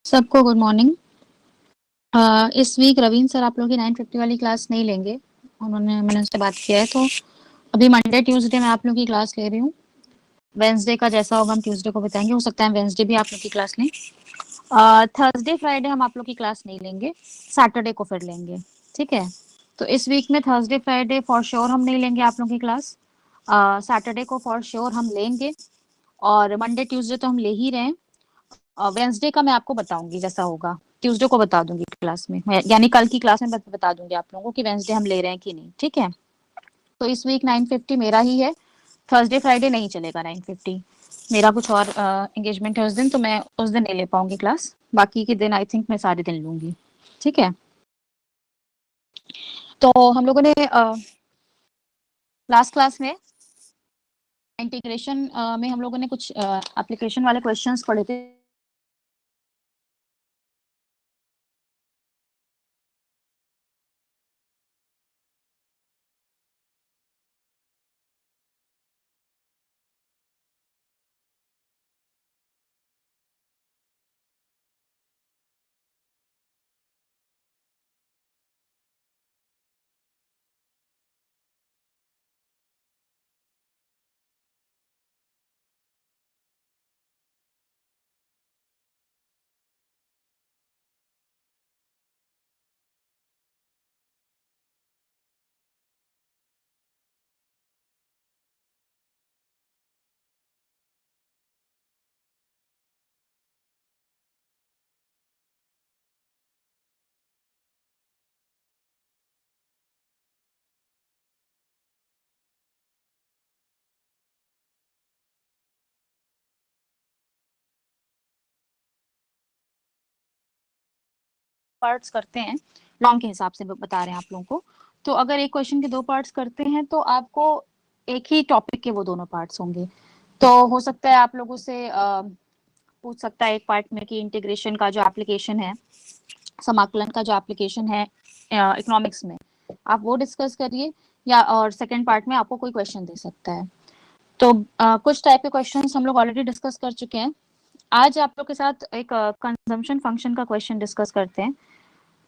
सबको good morning. इस week Ravindra sir आप लोगों की 950 वाली क्लास नहीं लेंगे। मैंने उनसे बात किया है, तो अभी मंडे ट्यूसडे मैं आप लोगों की क्लास ले रही हूँ। वेंसडे का जैसा होगा हम ट्यूसडे को बताएंगे। हो सकता है वेंसडे भी आप लोग की क्लास लें। थर्सडे फ्राइडे हम आप लोग की क्लास नहीं लेंगे, सैटरडे को फिर लेंगे। ठीक है, तो इस वीक में थर्सडे फ्राइडे फॉर श्योर हम नहीं लेंगे आप लोगों की क्लास। सैटरडे को फॉर श्योर हम लेंगे, और मंडे ट्यूसडे तो हम ले ही रहे हैं। वेंसडे का मैं आपको बताऊंगी जैसा होगा, ट्यूसडे को बता दूंगी क्लास में, यानी कल की क्लास में बता दूंगी आप लोगों को कि वेंसडे हम ले रहे हैं कि नहीं। ठीक है, तो इस वीक 950 मेरा ही है। थर्सडे फ्राइडे नहीं चलेगा 950, मेरा कुछ और एंगेजमेंट है उस दिन, तो मैं उस दिन नहीं ले पाऊंगी क्लास। बाकी के दिन आई थिंक मैं सारे दिन लूंगी। ठीक है, तो हम लोगों ने लास्ट क्लास में इंटीग्रेशन में हम लोगों ने कुछ एप्लीकेशन वाले क्वेश्चंस पढ़े थे। पार्ट्स करते हैं, लॉन्ग के हिसाब से बता रहे हैं आप लोगों को। तो अगर एक क्वेश्चन के दो पार्ट्स करते हैं तो आपको एक ही टॉपिक के वो दोनों पार्ट्स होंगे। तो हो सकता है आप लोगों से पूछ सकता है एक पार्ट में कि इंटीग्रेशन का जो एप्लीकेशन है, समाकलन का जो एप्लीकेशन है इकोनॉमिक्स में, आप वो डिस्कस करिए। या और सेकंड पार्ट में आपको कोई क्वेश्चन दे सकता है। तो कुछ टाइप के क्वेश्चंस हम लोग ऑलरेडी डिस्कस कर चुके हैं। आज आप लोग के साथ एक कंजम्पशन फंक्शन का क्वेश्चन डिस्कस करते हैं,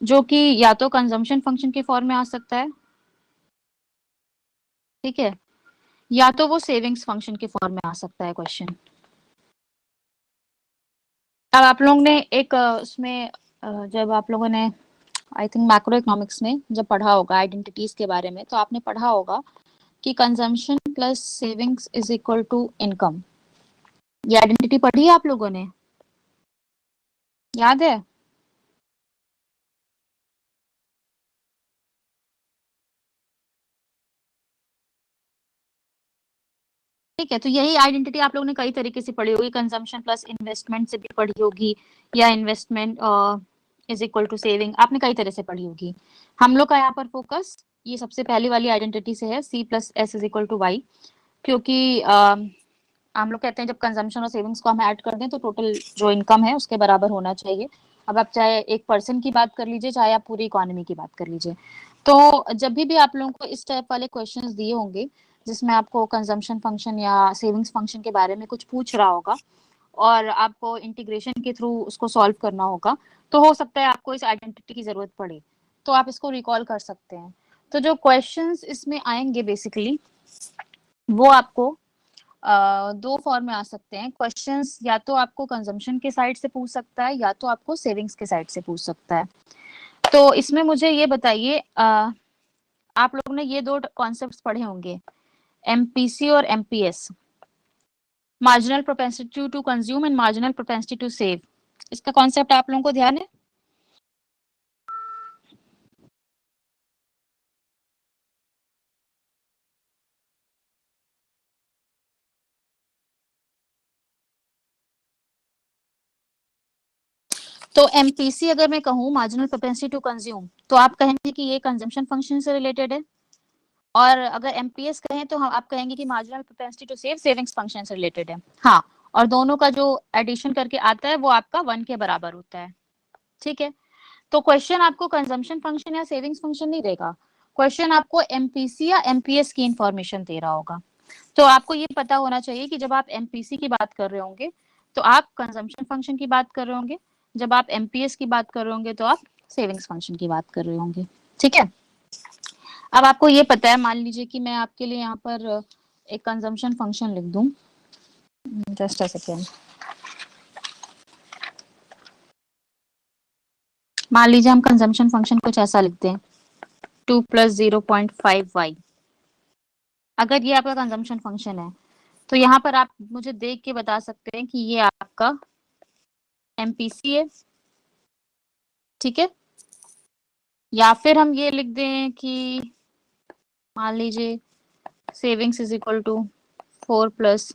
जो कि या तो कंजम्पशन फंक्शन के फॉर्म में आ सकता है, ठीक है, या तो वो सेविंग्स फंक्शन के फॉर्म में आ सकता है क्वेश्चन। अब आप लोगों ने एक उसमें जब आप लोगों ने आई थिंक मैक्रो इकोनॉमिक्स में जब पढ़ा होगा आइडेंटिटीज के बारे में, तो आपने पढ़ा होगा कि consumption plus savings is equal to income. ये आइडेंटिटी पढ़ी है आप लोगों ने, याद है? ठीक है, तो यही आइडेंटिटी आप लोगों ने कई तरीके से पढ़ी होगी, कंजम्पशन प्लस इन्वेस्टमेंट से भी पढ़ी होगी, या investment is equal to saving, आपने कई तरह से पढ़ी होगी। हम लोग का यहाँ पर फोकस ये सबसे पहली वाली आइडेंटिटी से है, C plus S is equal to Y. क्योंकि हम लोग कहते हैं जब कंजम्पशन और सेविंग्स को हम ऐड कर दें तो टोटल जो इनकम है उसके बराबर होना चाहिए। अब आप चाहे एक पर्सन की बात कर लीजिए, चाहे आप पूरी इकोनॉमी की बात कर लीजिए। तो जब भी आप लोगों को इस टाइप वाले क्वेश्चंस दिए होंगे जिसमें आपको कंजम्पशन फंक्शन या सेविंग्स फंक्शन के बारे में कुछ पूछ रहा होगा और आपको इंटीग्रेशन के थ्रू उसको सॉल्व करना होगा, तो हो सकता है आपको इस आइडेंटिटी की जरूरत पड़े, तो आप इसको रिकॉल कर सकते हैं। तो जो क्वेश्चंस इसमें आएंगे बेसिकली वो आपको दो फॉर्म में आ सकते हैं क्वेश्चंस, या तो आपको कंजम्पशन के साइड से पूछ सकता है या तो आपको सेविंग्स के साइड से पूछ सकता है। तो इसमें मुझे ये बताइए, आप लोगों ने ये दो कॉन्सेप्ट्स पढ़े होंगे, एमपीसी और MPS, marginal propensity to consume and marginal propensity to save. इसका कॉन्सेप्ट आप लोगों को ध्यान है? तो एमपीसी अगर मैं कहूँ मार्जिनल प्रोपेंसिटी टू कंज्यूम, तो आप कहेंगे कि ये कंजम्पशन फंक्शन से रिलेटेड है। और अगर एमपीएस कहें तो हम आप कहेंगे कि marginal propensity to save savings function से रिलेटेड है। हाँ, और दोनों का जो एडिशन करके आता है वो आपका 1 के बराबर होता है। ठीक है, तो क्वेश्चन आपको कंजम्पशन फंक्शन या सेविंग्स फंक्शन नहीं देगा, क्वेश्चन आपको एमपीसी या एमपीएस की इंफॉर्मेशन दे रहा होगा। तो आपको ये पता होना चाहिए कि जब आप एमपीसी की बात कर रहे होंगे तो आप कंजम्पशन फंक्शन की बात कर रहे होंगे, जब आप एमपीएस की बात कर रहे होंगे तो आप सेविंग्स फंक्शन की बात कर रहे होंगे। ठीक है, अब आपको ये पता है, मान लीजिए कि मैं आपके लिए यहाँ पर एक कंजम्पशन फंक्शन लिख दूं, जस्ट अ सेकेंड। मान लीजिए हम कंजम्पशन फंक्शन कुछ ऐसा लिखते हैं, 2 + 0.5y। अगर ये आपका कंजम्पशन फंक्शन है तो यहाँ पर आप मुझे देख के बता सकते हैं कि ये आपका एमपीसी है। ठीक है, या फिर हम ये लिख दें कि मान लीजिए savings is equal to 4 +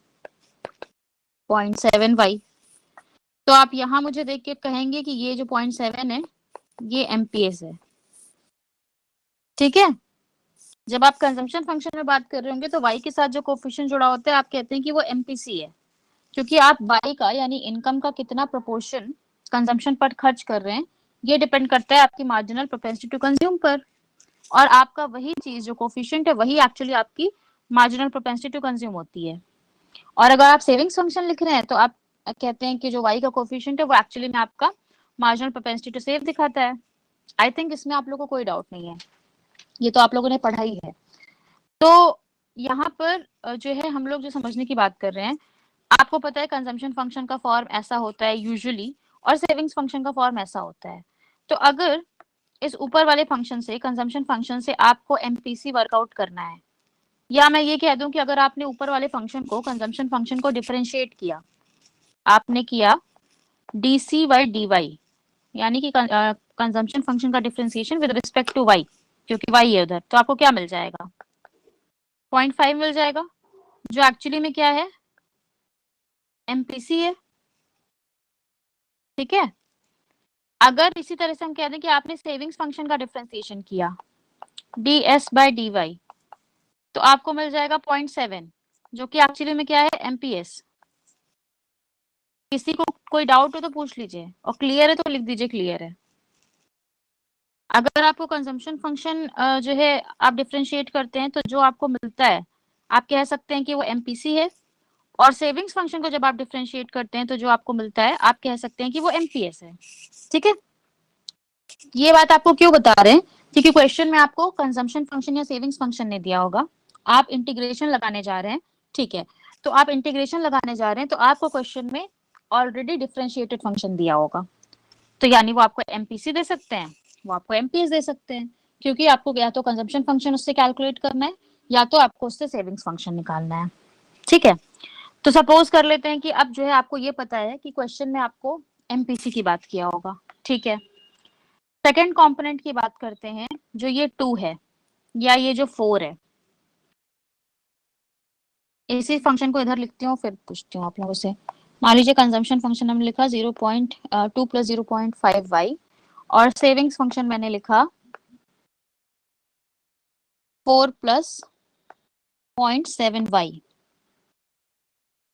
0.7y। तो आप यहाँ मुझे देख के कहेंगे कि ये जो 0.7 है ये एमपीएस है। ठीक है, जब आप कंजम्पशन फंक्शन में बात कर रहे होंगे तो y के साथ जो कोफिशिएंट जुड़ा होता है आप कहते हैं कि वो एमपीसी है, क्योंकि आप y का यानी इनकम का कितना प्रोपोर्शन कंजम्पशन पर खर्च कर रहे हैं ये डिपेंड करता है आपकी मार्जिनल प्रोपेंसिटी टू कंज्यूम पर। और आपका वही चीज जो कोफिशिएंट है वही एक्चुअली आपकी मार्जिनल प्रोपेंसिटी टू कंज्यूम होती है। और अगर आप सेविंग्स फंक्शन लिख रहे हैं तो आप कहते हैं कि जो y का कोफिशिएंट है वो एक्चुअली में आपका मार्जिनल प्रोपेंसिटी टू सेव दिखाता है। आई थिंक इसमें आप लोगों को कोई डाउट नहीं है, ये तो आप लोगों ने पढ़ा ही है। तो यहाँ पर जो है हम लोग जो समझने की बात कर रहे हैं, आपको पता है कंजम्पशन फंक्शन का फॉर्म ऐसा होता है यूजुअली, और सेविंग्स फंक्शन का फॉर्म ऐसा होता है। तो अगर इस ऊपर वाले फंक्शन से, कंजम्पशन फंक्शन से आपको एमपीसी वर्कआउट करना है, या मैं ये कह दूं कि अगर आपने ऊपर वाले फंक्शन को, कंजम्पशन फंक्शन को डिफरेंशिएट किया, आपने किया dc/dy, यानी कि कंजम्पशन फंक्शन का differentiation with respect to y, क्योंकि y है उधर, तो आपको क्या मिल जाएगा? 0.5 मिल जाएगा, जो एक्चुअली में क्या है? एमपीसी है। ठीक है, अगर इसी तरह से हम कह दें कि आपने सेविंग्स फंक्शन का डिफरेंशिएशन किया ds/dy, तो आपको मिल जाएगा 0.7, जो कि एक्चुअली में क्या है? एमपीएस। किसी को कोई डाउट हो तो पूछ लीजिए, और क्लियर है तो लिख दीजिए क्लियर है। अगर आपको कंजम्पशन फंक्शन जो है आप डिफरेंशिएट करते हैं तो जो आपको मिलता है आप कह सकते हैं कि वो एमपीसी है, और सेविंग्स फंक्शन को जब आप डिफरेंशिएट करते हैं तो जो आपको मिलता है आप कह सकते हैं कि वो एमपीएस है। ठीक है, ये बात आपको क्यों बता रहे हैं? क्योंकि क्वेश्चन में आपको कंजम्पशन फंक्शन या सेविंग्स फंक्शन नहीं दिया होगा, आप इंटीग्रेशन लगाने जा रहे हैं। ठीक है, तो आप इंटीग्रेशन लगाने जा रहे हैं तो आपको क्वेश्चन में ऑलरेडी डिफरेंशिएटेड फंक्शन दिया होगा, तो यानी वो आपको एमपीसी दे सकते हैं, वो आपको एमपीएस दे सकते हैं, क्योंकि आपको या तो कंजम्पशन फंक्शन उससे कैलकुलेट करना है या तो आपको उससे सेविंग्स फंक्शन निकालना है। ठीक है, तो सपोज कर लेते हैं कि अब जो है आपको ये पता है कि क्वेश्चन में आपको एमपीसी की बात किया होगा। ठीक है, सेकेंड कंपोनेंट की बात करते हैं, जो ये 2 है या ये जो 4 है। इसी फंक्शन को इधर लिखती हूँ फिर पूछती हूँ आप लोगों से। मान लीजिए कंजम्पशन फंक्शन हमने लिखा 0.2 + 0.5y, और सेविंग्स फंक्शन मैंने लिखा 4 + 0.7y।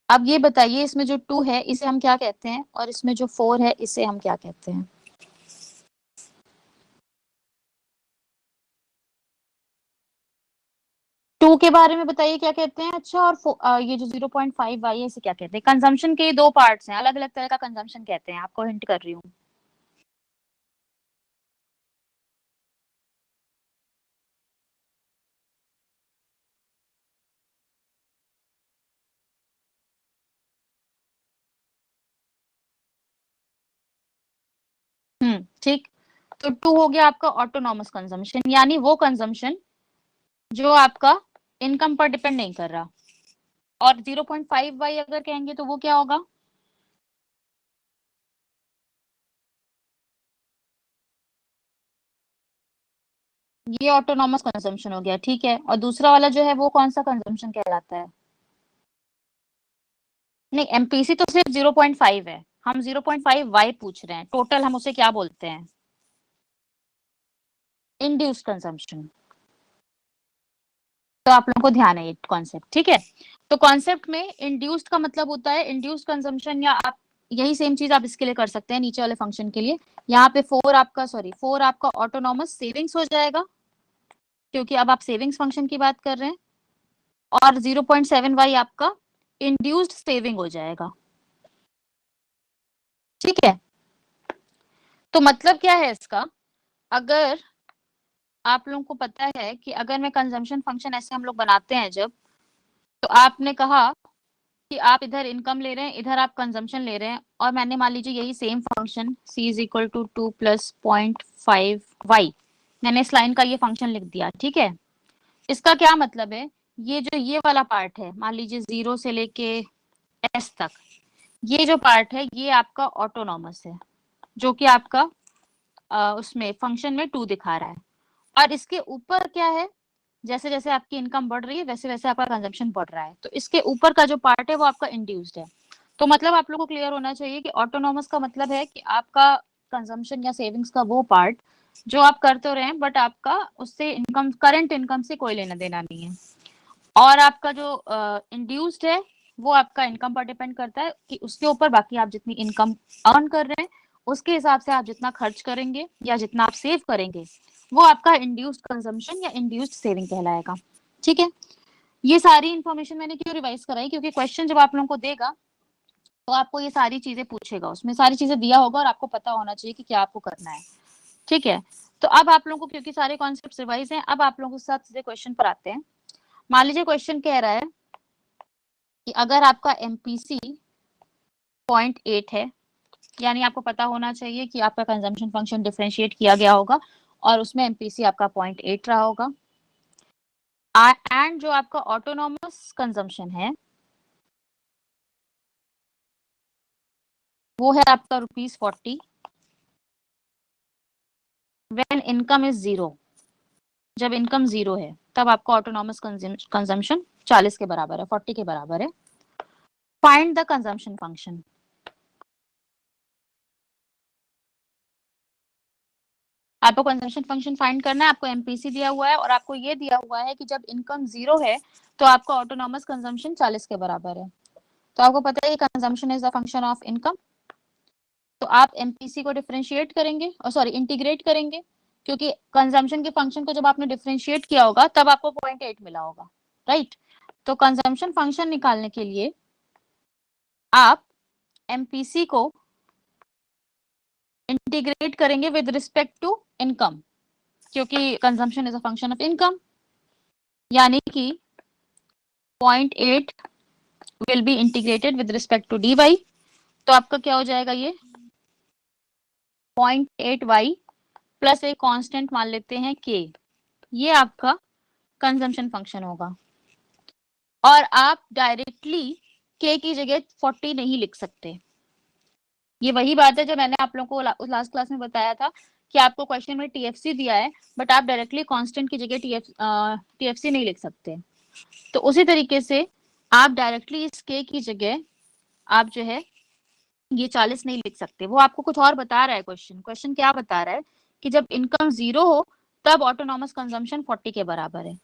अब ये बताइए इसमें जो 2 है इसे हम क्या कहते हैं, और इसमें जो 4 है इसे हम क्या कहते हैं? टू के बारे में बताइए क्या कहते हैं। अच्छा, और ये जो 0.5y है इसे क्या कहते हैं? कंजम्पशन के दो पार्ट्स हैं, अलग अलग तरह का कंजम्पशन कहते हैं, आपको हिंट कर रही हूँ। ठीक, तो 2 हो गया आपका ऑटोनॉमस कंजम्पशन, यानी वो कंजम्पशन जो आपका इनकम पर डिपेंड नहीं कर रहा। और 0.5y अगर कहेंगे तो वो क्या होगा? ये ऑटोनॉमस कंजम्पशन हो गया। ठीक है, और दूसरा वाला जो है वो कौन सा कंजम्पशन कहलाता है? नहीं, एमपीसी तो सिर्फ 0.5 है, हम 0.5y पूछ रहे हैं, टोटल हम उसे क्या बोलते हैं? Induced consumption. तो आप लोगों को ध्यान है ये कॉन्सेप्ट। ठीक है, तो कॉन्सेप्ट में इंड्यूस्ड का मतलब होता है इंड्यूस्ड कंजम्पशन, या आप यही सेम चीज आप इसके लिए कर सकते हैं नीचे वाले फंक्शन के लिए। यहाँ पे 4 आपका ऑटोनॉमस सेविंग्स हो जाएगा, क्योंकि अब आप सेविंग्स फंक्शन की बात कर रहे हैं, और 0.7y आपका इंड्यूस्ड सेविंग हो जाएगा। ठीक है, तो मतलब क्या है इसका, अगर आप लोगों को पता है कि अगर मैं कंजम्पशन फंक्शन ऐसे हम लोग बनाते हैं जब, तो आपने कहा कि आप इधर इनकम ले रहे हैं, इधर आप कंजम्पशन ले रहे हैं, और मैंने मान लीजिए यही same function c is equal to 2 plus 0.5y, मैंने इस लाइन का ये फंक्शन लिख दिया, ठीक है। इसका क्या मतलब है, ये जो ये वाला पार्ट है, मान लीजिए 0 से लेके s तक, ये जो पार्ट है ये आपका ऑटोनॉमस है, जो कि आपका उसमें फंक्शन में 2 दिखा रहा है। और इसके ऊपर क्या है, जैसे जैसे आपकी इनकम बढ़ रही है वैसे वैसे आपका कंजम्पशन बढ़ रहा है, तो इसके ऊपर का जो पार्ट है वो आपका इंड्यूस्ड है। तो मतलब आप लोगों को क्लियर होना चाहिए कि ऑटोनॉमस का मतलब है कि आपका कंजम्पशन या सेविंग्स का वो पार्ट जो आप कर तो रहे हैं, बट आपका उससे इनकम, करंट इनकम से कोई लेना देना नहीं है। और आपका जो इंड्यूस्ड है वो आपका इनकम पर डिपेंड करता है कि उसके ऊपर बाकी आप जितनी इनकम अर्न कर रहे हैं उसके हिसाब से आप जितना खर्च करेंगे या जितना आप सेव करेंगे वो आपका इंड्यूस्ड कंजम्पशन या इंड्यूस्ड सेविंग कहलाएगा, ठीक है। ये सारी इन्फॉर्मेशन मैंने क्यों रिवाइज कराई, क्योंकि क्वेश्चन जब आप लोगों को देगा तो आपको ये सारी चीजें पूछेगा, उसमें सारी चीजें दिया होगा और आपको पता होना चाहिए कि क्या आपको करना है, ठीक है। तो अब आप लोगों को, क्योंकि सारे कॉन्सेप्ट रिवाइज हैं, अब आप लोगों के साथ सीधे क्वेश्चन पर आते हैं। मान लीजिए क्वेश्चन कह रहा है कि अगर आपका एमपीसी 0.8 है, यानी आपको पता होना चाहिए कि आपका कंजम्पशन फंक्शन डिफरेंशिएट किया गया होगा और उसमें एमपीसी आपका 0.8 रहा होगा, एंड जो आपका ऑटोनॉमस कंजम्पशन है वो है आपका ₹40 व्हेन इनकम इज 0, जब इनकम 0 है तब आपका ऑटोनॉमस कंजम्पशन 40 के बराबर है, 40 के बराबर है। Find the consumption function. आपको कंजम्पशन फंक्शन फाइंड करना है, आपको एमपीसी दिया हुआ है और आपको ये दिया हुआ है कि जब इनकम 0 है तो आपका ऑटोनॉमस कंजम्पशन 40 के बराबर है। तो आपको पता है consumption is the function of income, तो आप एमपीसी को डिफरेंशिएट करेंगे, और सॉरी इंटीग्रेट करेंगे, क्योंकि कंजम्पशन के फंक्शन को जब आपने डिफरेंशिएट किया होगा तब आपको 0.8 मिला होगा, राइट। तो कंजम्पशन फंक्शन निकालने के लिए आप एमपीसी को इंटीग्रेट करेंगे विद रिस्पेक्ट टू इनकम, क्योंकि consumption is a function of income, यानी कि 0.8 will be integrated with respect to dy। तो आपका क्या हो जाएगा, ये 0.8y प्लस एक कांस्टेंट मान लेते हैं k, ये आपका कंजम्पशन फंक्शन होगा। और आप डायरेक्टली k की जगह 40 नहीं लिख सकते। ये वही बात है जो मैंने आप लोगों को लास्ट क्लास में बताया था कि आपको क्वेश्चन में टीएफसी दिया है बट आप डायरेक्टली कांस्टेंट की जगह टीएफसी नहीं लिख सकते। तो उसी तरीके से आप डायरेक्टली इस k की जगह आप जो है ये 40 नहीं लिख सकते। वो आपको कुछ और बता रहा है क्वेश्चन क्या बता रहा है कि जब इनकम 0 हो तब ऑटोनॉमस कंजम्पशन 40 के बराबर है।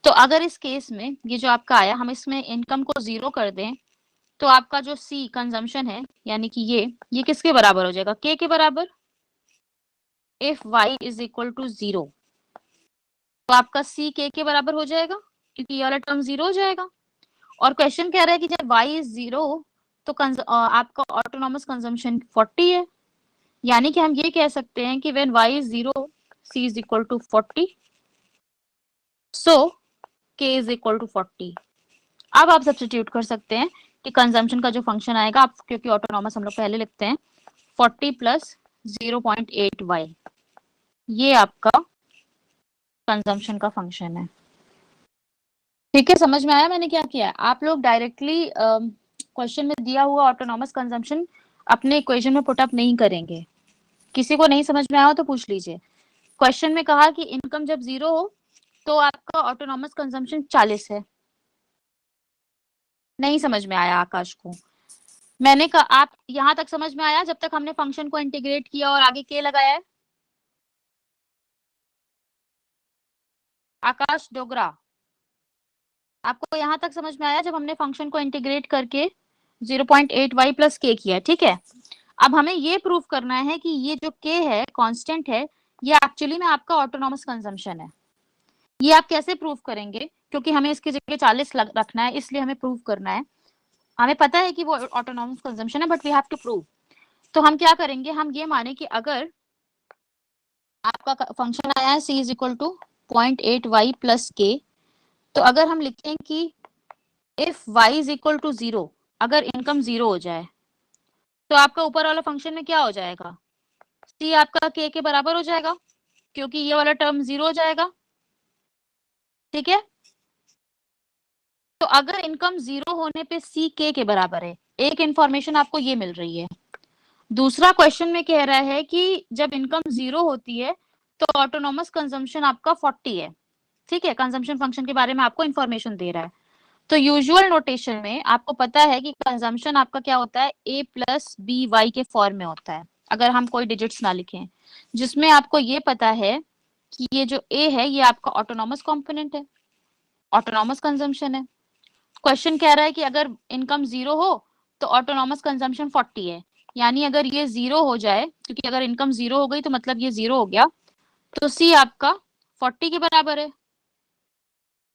तो अगर इस केस में ये जो आपका आया, हम इसमें इनकम को 0 कर दें तो आपका जो सी कंजम्पशन है यानी कि ये किसके बराबर हो जाएगा, के बराबर। If y is equal to 0 तो आपका सी के बराबर हो जाएगा, क्योंकि ये वाला टर्म 0 हो जाएगा। और क्वेश्चन कह रहा है कि जब y इज 0 तो आपका ऑटोनॉमस कंजम्पशन 40 है, यानी कि हम ये कह सकते हैं कि when y is 0 c is equal to 40, so k is equal to 40। अब आप सब्स्टिट्यूट कर सकते हैं कि कंजम्पशन का जो फंक्शन आएगा, आप क्योंकि ऑटोनॉमस हम लोग पहले लिखते हैं 40 प्लस 0.8y, ये आपका कंजम्पशन का फंक्शन है। ठीक है, समझ में आया मैंने क्या किया है। आप लोग डायरेक्टली क्वेश्चन में दिया हुआ ऑटोनॉमस कंजम्पशन अपने इक्वेशन में पुटअप नहीं करेंगे। किसी को नहीं समझ में आया तो पूछ लीजिए। क्वेश्चन में कहा कि इनकम जब 0 हो तो आपका ऑटोनॉमस कंजम्पशन 40 है। नहीं समझ में आया आकाश को। मैंने कहा आप यहां तक समझ में आया जब तक हमने फंक्शन को इंटीग्रेट किया और आगे के लगाया है। आकाश डोगरा, आपको यहां तक समझ में आया जब हमने फंक्शन को इंटीग्रेट करके 0.8y प्लस के किया, ठीक है। अब हमें ये प्रूव करना है कि ये जो k है कांस्टेंट है, ये एक्चुअली में आपका ऑटोनॉमस कंजम्पशन है। ये आप कैसे प्रूव करेंगे, क्योंकि हमें इसकी जगह 40 रखना है, इसलिए हमें प्रूव करना है। हमें पता है कि वो ऑटोनॉमस कंजम्पशन है but we have to prove. तो हम क्या करेंगे, हम ये माने कि अगर आपका फंक्शन आया है c is equal to 0.8y plus K. तो अगर हम लिखें कि if y is equal to 0, अगर इनकम 0 हो जाए तो आपका ऊपर वाला फंक्शन में क्या हो जाएगा, c आपका k के बराबर हो जाएगा, क्योंकि ये वाला टर्म 0 हो जाएगा। ठीक है, तो अगर इनकम 0 होने पे c k के बराबर है, एक इंफॉर्मेशन आपको ये मिल रही है। दूसरा क्वेश्चन में कह रहा है कि जब इनकम 0 होती है तो ऑटोनॉमस कंजम्पशन आपका 40 है। ठीक है, कंजम्पशन फंक्शन के बारे में आपको इंफॉर्मेशन दे रहा है। तो यूजुअल नोटेशन में आपको पता है कि कंजम्पशन आपका क्या होता है, a प्लस बी वाई के फॉर्म में होता है, अगर हम कोई डिजिट्स ना लिखें, जिसमें आपको ये पता है कि ये जो a है ये आपका ऑटोनॉमस कंपोनेंट है, ऑटोनॉमस कंजम्पशन है। क्वेश्चन कह रहा है कि अगर इनकम 0 हो तो ऑटोनॉमस कंजम्पशन 40 है, यानी अगर ये 0 हो जाए, क्योंकि अगर इनकम 0 हो गई तो मतलब ये 0 हो गया, तो सी आपका 40 के बराबर है।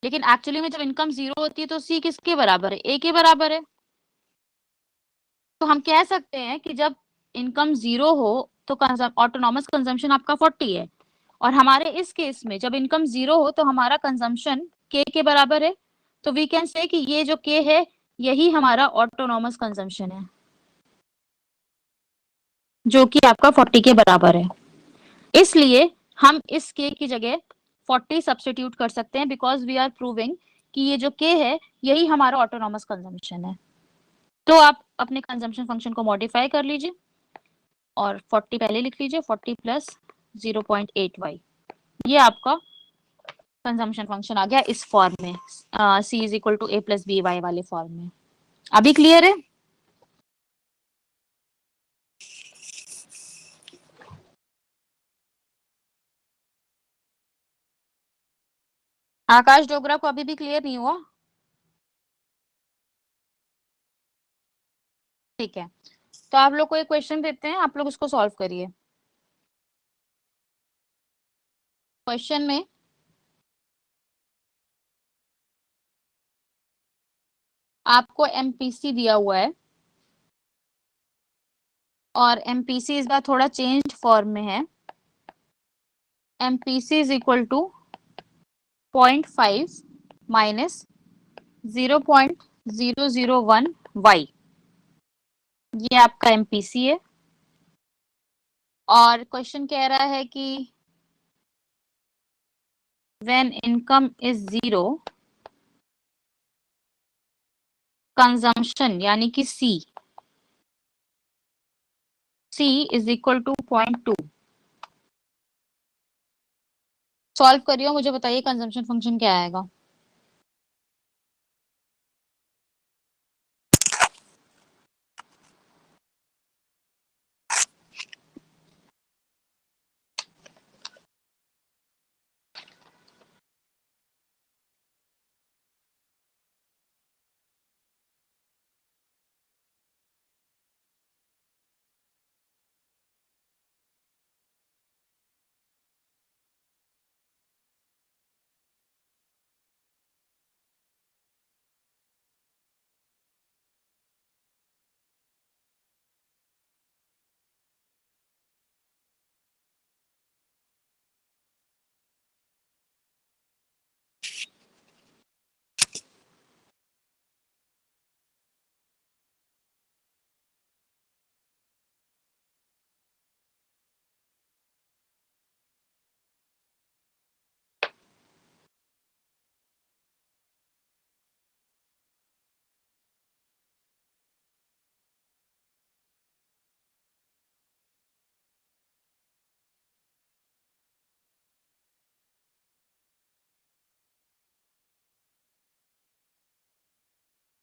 लेकिन एक्चुअली में जब इनकम 0 होती है तो सी किसके बराबर है, ए के बराबर है। तो हम कह सकते हैं कि जब इनकम 0 हो तो ऑटोनॉमस कंजम्पशन आपका 40 है, और हमारे इस केस में जब इनकम 0 हो तो हमारा कंजम्पशन के बराबर है। तो वी कैन से कि ये जो के है यही हमारा ऑटोनॉमस कंजम्पशन है, जो कि आपका 40 के बराबर है। इसलिए हम इस के की जगह 40 सब्स्टिट्यूट कर सकते हैं, बिकॉज वी आर प्रूविंग कि ये जो के है यही हमारा ऑटोनॉमस कंजम्पशन है। तो आप अपने कंजम्पशन फंक्शन को मॉडिफाई कर लीजिए और 40 पहले लिख लीजिए, 40 प्लस 0.8y, ये आपका कंजम्पशन फंक्शन आ गया इस फॉर्म में, c is equal to a plus B Y वाले फॉर्म में। अभी क्लियर है? आकाश डोगरा को अभी भी क्लियर नहीं हुआ? ठीक है, तो आप लोग को एक क्वेश्चन देते हैं, आप लोग उसको सॉल्व करिए। क्वेश्चन में आपको एमपीसी दिया हुआ है, और एमपीसी इस बार थोड़ा चेंज्ड फॉर्म में है। MPC is equal to 0.5 minus 0.001 Y, ये आपका एमपीसी है। और क्वेश्चन कह रहा है कि व्हेन इनकम इज 0, कंजम्पशन यानी कि C is equal to 0.2। Solve करिए, मुझे बताइए कंजम्पशन फंक्शन क्या आएगा।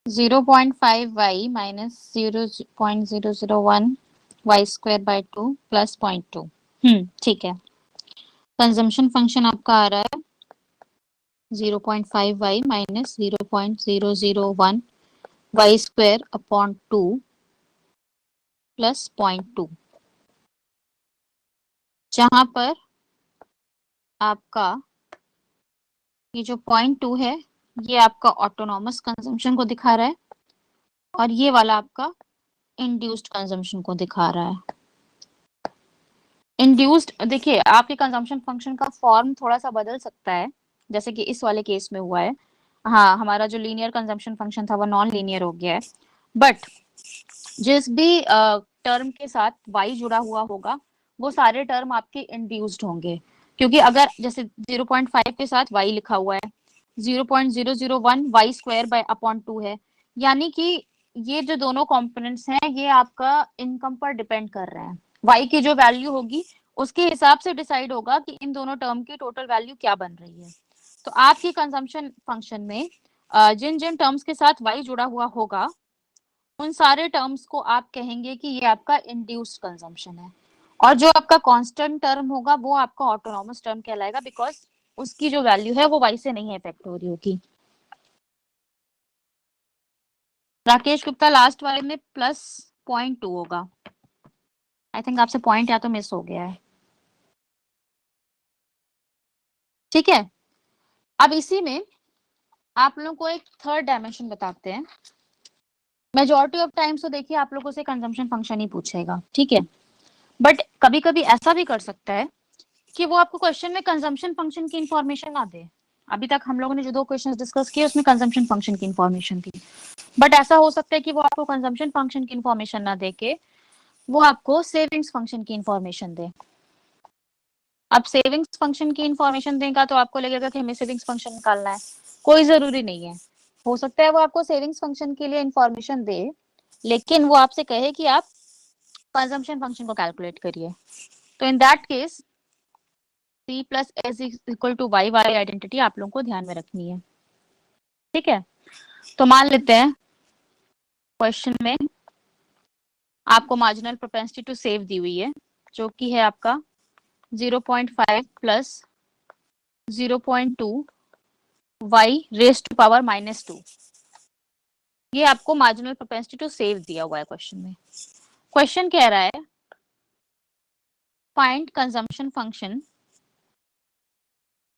Zero point five Y minus 0.001 Y square by 2 plus 0.2। ठीक है, कंजम्पशन फंक्शन आपका आ रहा है 0.5 Y minus 0.001 Y square upon 2 plus 0.2, जहां पर आपका ये जो 0.2 है ये आपका ऑटोनॉमस कंजम्पशन को दिखा रहा है, और ये वाला आपका इंड्यूस्ड कंजम्पशन को दिखा रहा है। इंड्यूस्ड, देखिए आपके कंजम्पशन फंक्शन का फॉर्म थोड़ा सा बदल सकता है, जैसे कि इस वाले केस में हुआ है। हाँ, हमारा जो लीनियर कंजम्पशन फंक्शन था वो नॉन लीनियर हो गया है, बट जिस भी टर्म के साथ y जुड़ा हुआ होगा वो सारे टर्म आपके इंड्यूस्ड होंगे, क्योंकि अगर जैसे 0.5 के साथ y लिखा हुआ है, 0.001 वाई स्क्वायर बाय अपॉन 2 है, यानी कि ये जो दोनों कंपोनेंट्स हैं ये आपका इनकम पर डिपेंड कर रहे हैं। y की जो वैल्यू होगी उसके हिसाब से डिसाइड होगा कि इन दोनों टर्म की टोटल वैल्यू क्या बन रही है। तो आपकी कंजम्पशन फंक्शन में जिन जिन टर्म्स के साथ y जुड़ा हुआ होगा उन सारे टर्म्स को आप कहेंगे कि ये आपका इंड्यूस्ड कंजम्पशन है, और जो आपका कांस्टेंट टर्म होगा वो आपका ऑटोनॉमस टर्म कहलाएगा, बिकॉज उसकी जो वैल्यू है वो y से नहीं इफेक्ट हो रही होगी। राकेश गुप्ता लास्ट वाले में +0.2 होगा। आई थिंक आपसे पॉइंट या तो मिस हो गया है। ठीक है, अब इसी में आप लोगों को एक थर्ड डायमेंशन बताते हैं। मेजॉरिटी ऑफ टाइम्स तो देखिए आप लोगों से कंजम्पशन फंक्शन ही पूछेगा, ठीक है, बट कभी कभी ऐसा भी कर सकता है कि वो आपको क्वेश्चन में कंजम्पशन फंक्शन की इंफॉर्मेशन ना दे। अभी तक हम लोगों ने जो 2 क्वेश्चंस डिस्कस किए उसमें कंजम्पशन फंक्शन की इंफॉर्मेशन थी, बट ऐसा हो सकता है कि वो आपको कंजम्पशन फंक्शन की इंफॉर्मेशन ना दे के वो आपको सेविंग्स फंक्शन की इंफॉर्मेशन दे। अब सेविंग्स फंक्शन की इंफॉर्मेशन देगा तो आपको लगेगा कि हमें सेविंग्स फंक्शन निकालना है, कोई जरूरी नहीं है। हो सकता है वो आपको सेविंग्स फंक्शन के लिए इंफॉर्मेशन दे, लेकिन वो आपसे कहे कि आप कंजम्पशन फंक्शन को कैलकुलेट करिए। तो in that case c plus S equal to Y वाली आइडेंटिटी आप लोगों को ध्यान में रखनी है। ठीक है, तो मान लेते हैं क्वेश्चन में आपको मार्जिनल प्रोपेंसिटी टू सेव दी हुई है, जो कि है आपका 0.5 plus 0.2 y raise to power -2। ये आपको मार्जिनल प्रोपेंसिटी टू सेव दिया हुआ है क्वेश्चन में। क्वेश्चन कह रहा है find consumption function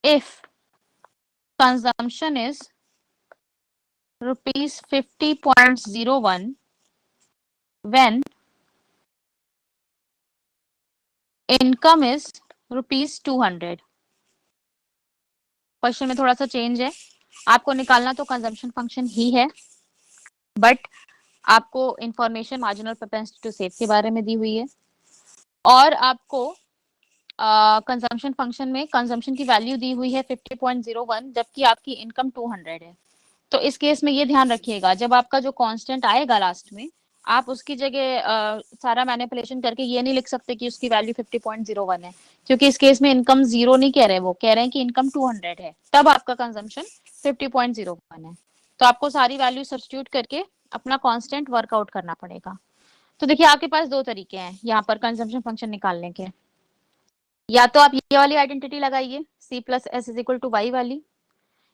if consumption is rupees 50.01 when income is rupees 200। Question में थोड़ा सा चेंज है, आपको निकालना तो कंजम्पशन फंक्शन ही है, बट आपको information marginal propensity to save के बारे में दी हुई है, और आपको कंजम्पशन फंक्शन में कंजम्पशन की वैल्यू दी हुई है 50.01 जबकि आपकी इनकम 200 है। तो इस केस में ये ध्यान रखिएगा जब आपका जो कांस्टेंट आएगा लास्ट में आप उसकी जगह सारा मैनिपुलेशन करके ये नहीं लिख सकते कि उसकी वैल्यू 50.01 है, क्योंकि इस केस में इनकम 0 नहीं कह रहे, वो कह रहे हैं कि इनकम 200 है, तब आपका कंजम्पशन 50.01 है। तो आपको सारी वैल्यू सब्स्टिट्यूट करके अपना कांस्टेंट वर्कआउट करना पड़ेगा। तो देखिए आपके पास 2 तरीके हैं यहाँ पर कंजम्पशन फंक्शन निकालने के, या तो आप ये वाली आइडेंटिटी लगाइए c plus S is equal to Y वाली,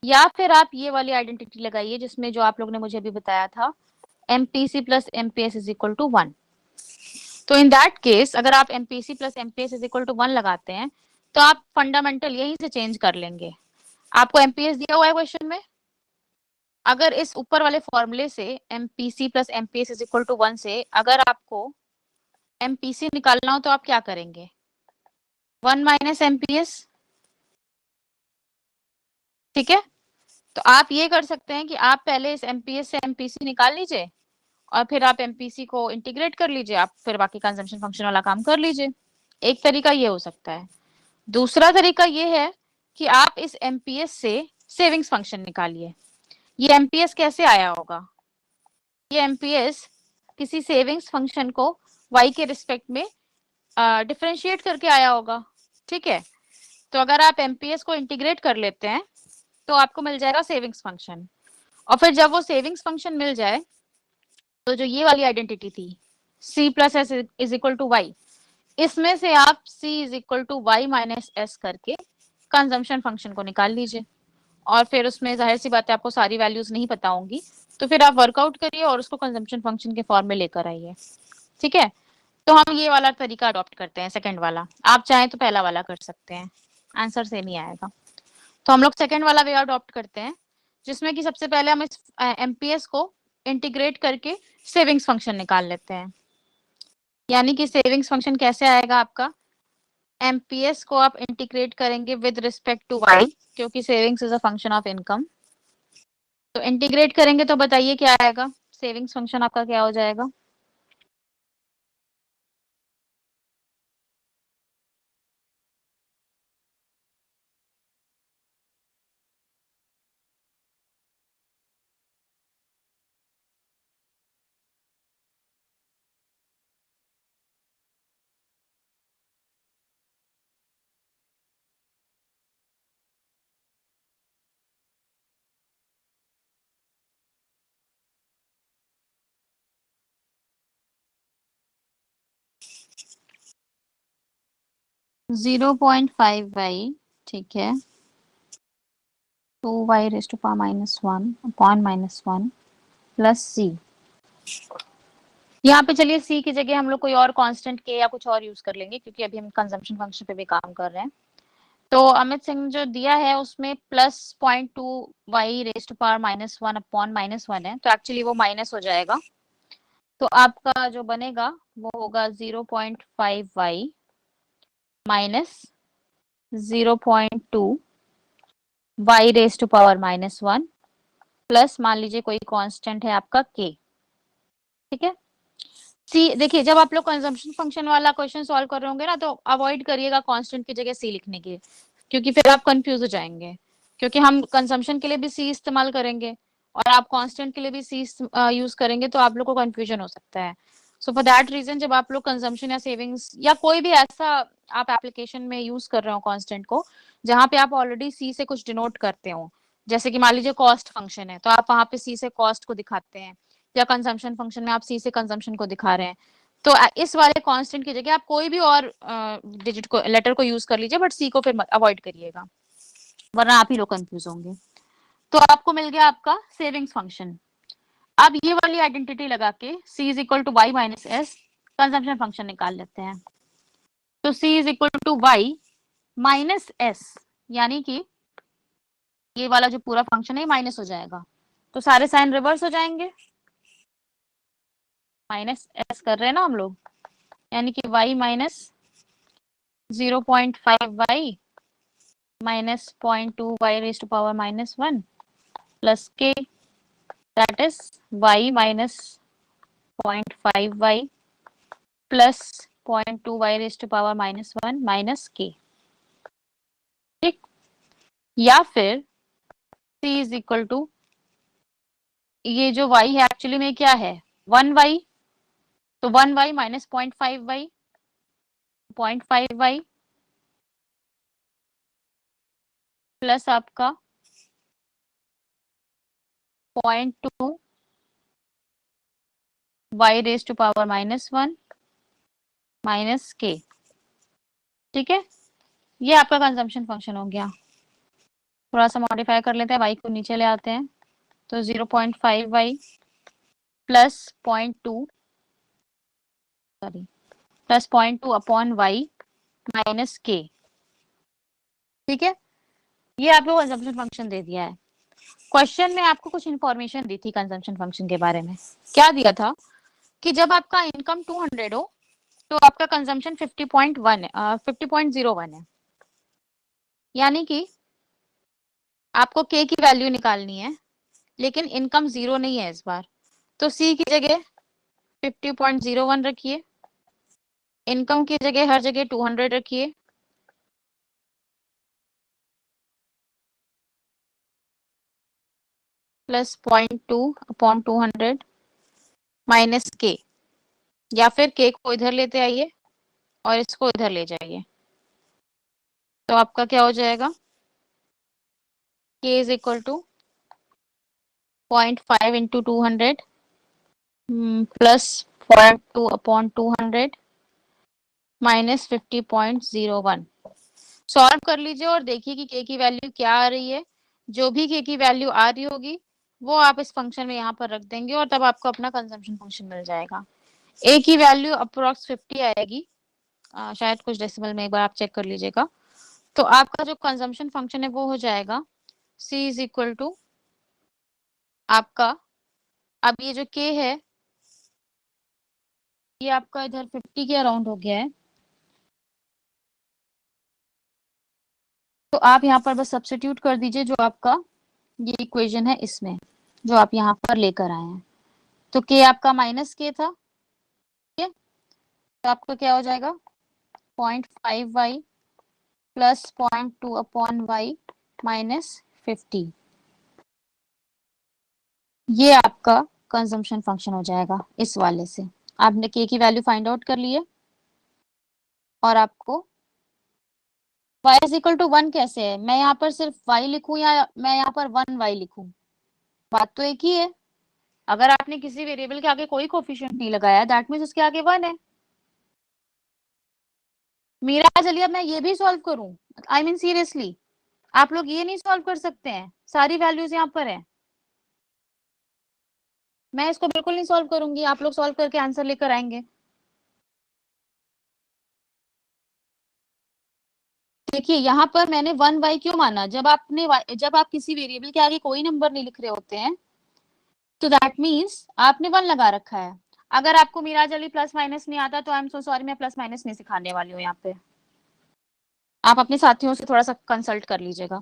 या फिर आप ये वाली आइडेंटिटी लगाइए जिसमें जो आप लोग ने मुझे अभी बताया था MPC plus MPS is equal to 1। तो इन दैट केस अगर आप MPC plus MPS is equal to 1 लगाते हैं तो आप फंडामेंटल यहीं से चेंज कर लेंगे। आपको एमपीएस दिया हुआ है क्वेश्चन में, अगर इस ऊपर वाले फॉर्मूले से MPC plus MPS is equal to 1 से अगर आपको एमपीसी निकालना हो तो आप क्या करेंगे, 1 माइनस एमपीएस। ठीक है, तो आप ये कर सकते हैं कि आप पहले इस एमपीएस से एमपीसी निकाल लीजिए और फिर आप एमपीसी को इंटीग्रेट कर लीजिए, आप फिर बाकी कंजम्पशन फंक्शन वाला काम कर लीजिए। एक तरीका ये हो सकता है। दूसरा तरीका ये है कि आप इस एमपीएस से सेविंग्स फंक्शन निकालिए। ये एमपीएस कैसे आया होगा, ये एमपीएस किसी सेविंग्स फंक्शन को y के रिस्पेक्ट में डिफरेंशिएट करके आया होगा। ठीक है, तो अगर आप एमपीएस को इंटीग्रेट कर लेते हैं तो आपको मिल जाएगा सेविंग्स फंक्शन, और फिर जब वो सेविंग्स फंक्शन मिल जाए तो जो ये वाली आइडेंटिटी थी c plus S is equal to Y, इसमें से आप c is equal to Y minus S करके कंजम्पशन फंक्शन को निकाल लीजिए, और फिर उसमें जाहिर सी बात है आपको सारी वैल्यूज नहीं पता होंगी, तो फिर आप वर्कआउट करिए और उसको कंजम्पशन फंक्शन के फॉर्म में लेकर आइए। ठीक है, तो हम ये वाला तरीका अडॉप्ट करते हैं, सेकंड वाला। आप चाहें तो पहला वाला कर सकते हैं, आंसर सेम ही आएगा। तो हम लोग सेकंड वाला वे अडॉप्ट करते हैं जिसमें कि सबसे पहले हम इस एमपीएस को इंटीग्रेट करके सेविंग्स फंक्शन निकाल लेते हैं। यानी कि सेविंग्स फंक्शन कैसे आएगा आपका, एमपीएस को आप इंटीग्रेट करेंगे विद रिस्पेक्ट टू वाई, क्योंकि savings is a function of income. तो इंटीग्रेट करेंगे तो बताइए क्या आएगा, सेविंग्स फंक्शन आपका क्या हो जाएगा? 0.5y, ठीक है, 2y raise to power -1 upon -1 plus C. यहाँ पे चलिए सी की जगह हम लोग कोई और कांस्टेंट के या कुछ और यूज कर लेंगे, क्योंकि अभी हम कंजम्पशन फंक्शन पे भी काम कर रहे हैं। तो अमित सिंह जो दिया है उसमें +0.2y raise to power -1 upon -1 है, तो एक्चुअली वो माइनस हो जाएगा। तो आपका जो बनेगा वो होगा 0.5y minus 0.2 y raise to power -1 plus मान लीजिए कोई कांस्टेंट है आपका k। ठीक है, सी देखिए, जब आप लोग कंजम्पशन फंक्शन वाला क्वेश्चन सॉल्व कर रहे होंगे ना, तो अवॉइड करिएगा कांस्टेंट की जगह सी लिखने की, क्योंकि फिर आप कंफ्यूज हो जाएंगे, क्योंकि हम कंजम्पशन के लिए भी सी इस्तेमाल करेंगे और आप कांस्टेंट के लिए भी सी यूज करेंगे, तो आप लोग को कंफ्यूजन हो सकता है। सो फॉर दैट रीजन जब आप लोग कंजम्पशन या सेविंग्स या कोई भी ऐसा आप एप्लीकेशन में यूज कर रहे हो कांस्टेंट को, जहां पे आप ऑलरेडी सी से कुछ डिनोट करते हो, जैसे कि मान लीजिए कॉस्ट फंक्शन है तो आप वहां पे सी से कॉस्ट को दिखाते हैं, या कंजम्पशन फंक्शन में आप सी से कंजम्पशन को दिखा रहे हैं, तो इस वाले कांस्टेंट की जगह आप कोई भी और डिजिट को लेटर को यूज कर लीजिए, बट सी को फिर अवॉइड करिएगा, वरना आप ही लोग कंफ्यूज होंगे। तो आपको मिल गया आपका सेविंग्स फंक्शन। अब ये वाली आइडेंटिटी लगा के c is equal to Y minus S consumption function निकाल लेते हैं। तो c is equal to Y minus S, यानी कि ये वाला जो पूरा फंक्शन है माइनस हो जाएगा, तो सारे साइन रिवर्स हो जाएंगे, माइनस एस कर रहे हैं ना हम लोग, यानी कि y minus 0.5y minus 0.2y raise to power -1 plus k, that is y minus 0.5y plus 0.2y raise to power -1 minus k। ठीक, या फिर c इज इक्वल टू, ये जो y है एक्चुअली में क्या है 1y, तो 1y minus 0.5y 0.5y plus आपका 0.2 y raise to power -1 minus k। ठीक है, ये आपका कंजम्पशन फंक्शन हो गया। थोड़ा सा मॉडिफाई कर लेते हैं, y को नीचे ले आते हैं, तो 0.5y plus 0.2 sorry plus 0.2 upon y minus k। ठीक है, ये आपको कंजम्पशन फंक्शन दे दिया है। क्वेश्चन में आपको कुछ इंफॉर्मेशन दी थी कंजम्पशन फंक्शन के बारे में। क्या दिया था कि जब आपका इनकम 200 हो तो आपका कंजम्पशन 50.1 है, 50.01 है, यानी कि आपको k की वैल्यू निकालनी है, लेकिन इनकम 0 नहीं है इस बार, तो c की जगह 50.01 रखिए, इनकम की जगह हर जगह 200 रखिए, प्लस 0.2 अपॉन 200 माइनस k, या फिर k को इधर लेते आइए और इसको इधर ले जाइए, तो आपका क्या हो जाएगा, k is equal to 0.5 into 200 plus 0.2 upon 200 minus 50.01। Solve कर लीजिए और देखिए कि k की वैल्यू क्या आ रही है। जो भी k की वैल्यू आ रही होगी वो आप इस फंक्शन में यहाँ पर रख देंगे और तब आपको अपना कंजम्पशन फंक्शन मिल जाएगा। a की वैल्यू अप्रोक्स 50 आएगी, शायद कुछ डेसिमल में, एक बार आप चेक कर लीजिएगा। तो आपका जो कंजम्पशन फंक्शन है वो हो जाएगा c इज इक्वल टू आपका, अब ये जो k है ये आपका इधर 50 के अराउंड हो गया है, तो आप यहाँ पर बस सब्स्टिट्यूट कर दीजिए जो आपका ये इक्वेशन है इसमें, जो आप यहाँ पर लेकर आए हैं। तो के आपका माइनस के था, ठीक है, तो आपका क्या हो जाएगा 0.5y plus 0.2 upon Y minus 50। ये आपका कंजम्पशन फंक्शन हो जाएगा इस वाले से। आपने के की वैल्यू फाइंड आउट कर ली है और आपको y इज इक्वल टू 1 कैसे है, मैं यहाँ पर सिर्फ y लिखूं या मैं यहाँ पर 1y लिखूं, बात तो एक ही है। अगर आपने किसी वेरिएबल के आगे कोई कोफिशिएंट नहीं लगाया दैट मींस उसके आगे 1 है। मेरा चलिए अब मैं ये भी सॉल्व करूं, आई मीन सीरियसली आप लोग ये नहीं सॉल्व कर सकते हैं, सारी वैल्यूज यहाँ पर है। मैं इसको बिल्कुल नहीं सॉल्व करूंगी, आप लोग सॉल्व करके आंसर लेकर आएंगे। देखिए यहाँ पर मैंने 1y क्यों माना, जब आप किसी वेरिएबल के आगे कोई नंबर नहीं लिख रहे होते हैं तो दैट मीन्स आपने 1 लगा रखा है। अगर आपको मिराज अली प्लस माइनस नहीं आता तो आई एम सो सॉरी, मैं प्लस माइनस नहीं सिखाने वाली हूँ यहाँ पे, आप अपने साथियों से थोड़ा सा कंसल्ट कर लीजिएगा।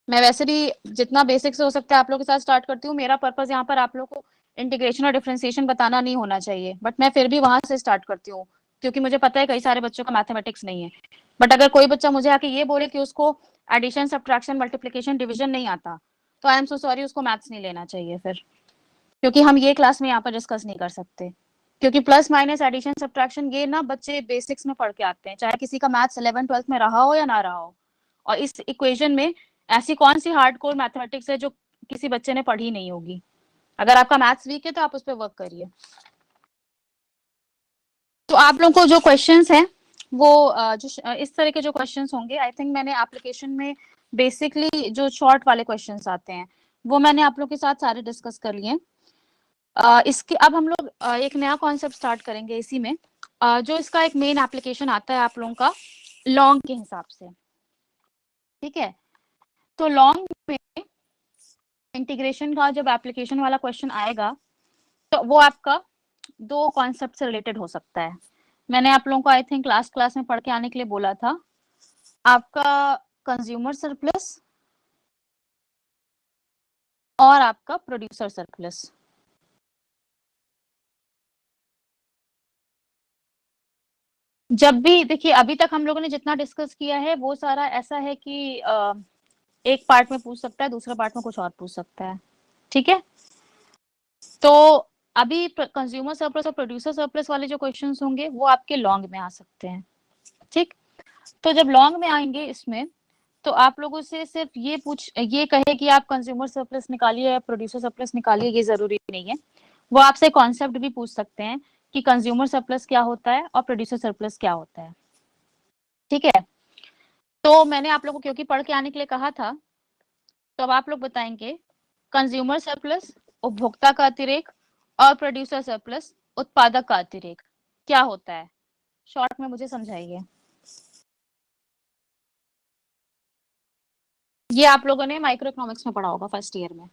मैं वैसे भी जितना बेसिक से हो सकता है आप लोगों के साथ स्टार्ट करती हूँ, मेरा पर्पस यहाँ पर आप लोगों को इंटीग्रेशन और डिफरेंशिएशन बताना नहीं होना चाहिए, बट मैं फिर भी वहां से स्टार्ट करती हूँ क्योंकि मुझे पता है कई सारे बच्चों का मैथमेटिक्स नहीं है। बट अगर कोई बच्चा मुझे आके ये बोले कि उसको एडिशन सब्ट्रैक्शन मल्टीप्लिकेशन डिवीजन नहीं आता तो आई एम सो सॉरी, उसको मैथ्स नहीं लेना चाहिए फिर, क्योंकि हम ये क्लास में यहाँ पर डिस्कस नहीं कर सकते। क्योंकि प्लस माइनस एडिशन सब्ट्रैक्शन ये ना बच्चे बेसिक्स में पढ़ के आते हैं, चाहे किसी का मैथ्स 11 12th में रहा हो या ना रहा हो। और इस इक्वेशन में ऐसी कौन सी हार्डकोर मैथमेटिक्स है जो किसी बच्चे ने पढ़ी नहीं होगी। अगर आपका मैथ्स वीक है तो आप उस पर वर्क करिए। तो आप लोगों को जो क्वेश्चंस हैं वो जो इस तरह के जो क्वेश्चंस होंगे, आई थिंक मैंने एप्लीकेशन में बेसिकली जो शॉर्ट वाले क्वेश्चंस आते हैं वो मैंने आप लोग के साथ सारे डिस्कस कर लिए। इसके अब हम लोग एक नया कॉन्सेप्ट स्टार्ट करेंगे इसी में, जो इसका एक मेन एप्लीकेशन आता है आप लोगों का लॉन्ग के हिसाब से, ठीक है। तो लॉन्ग में इंटीग्रेशन का जब एप्लीकेशन वाला क्वेश्चन आएगा तो वो आपका दो कॉन्सेप्ट से रिलेटेड हो सकता है। मैंने आप लोगों को आई थिंक लास्ट क्लास में पढ़ के आने के लिए बोला था, आपका कंज्यूमर सरप्लस और आपका प्रोड्यूसर सरप्लस। जब भी देखिए अभी तक हम लोगों ने जितना डिस्कस किया है वो सारा ऐसा है कि एक पार्ट में पूछ सकता है, दूसरे पार्ट में कुछ और पूछ सकता है, ठीक है। तो अभी कंज्यूमर सरप्लस और प्रोड्यूसर सरप्लस वाले जो क्वेश्चंस होंगे वो आपके लॉन्ग में आ सकते हैं, ठीक। तो जब लॉन्ग में आएंगे इसमें तो आप लोगों से सिर्फ ये कहे कि आप कंज्यूमर सरप्लस निकालिए या प्रोड्यूसर सरप्लस निकालिए, ये जरूरी नहीं है। वो आपसे कॉन्सेप्ट भी पूछ सकते हैं कि कंज्यूमर सरप्लस क्या होता है और प्रोड्यूसर सरप्लस क्या होता है, ठीक है। तो मैंने आप लोगों को क्योंकि पढ़ के आने के लिए कहा था, तो अब आप लोग बताएंगे कंज्यूमर सरप्लस उपभोक्ता का अतिरेक और प्रोड्यूसर सरप्लस उत्पादक का अतिरेक क्या होता है, शॉर्ट में मुझे समझाइए। ये आप लोगों ने माइक्रो इकोनॉमिक्स में पढ़ा होगा फर्स्ट ईयर में।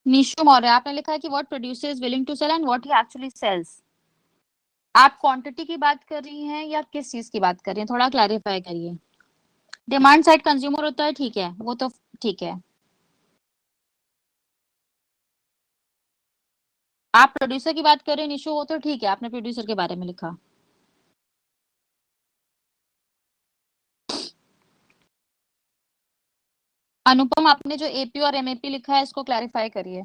निशु मौर्य आपने लिखा है कि what producer is willing to sell and what he actually sells. आप क्वांटिटी की बात कर रही हैं या किस चीज की बात कर रही हैं, थोड़ा क्लैरिफाई करिए। डिमांड साइड कंज्यूमर होता है, ठीक है, वो तो ठीक है। आप प्रोड्यूसर की बात कर रहे हैं निशु, वो तो ठीक है, आपने प्रोड्यूसर के बारे में लिखा। अनुपम आपने जो एपी और एमएपी लिखा है इसको क्लैरिफाई करिए।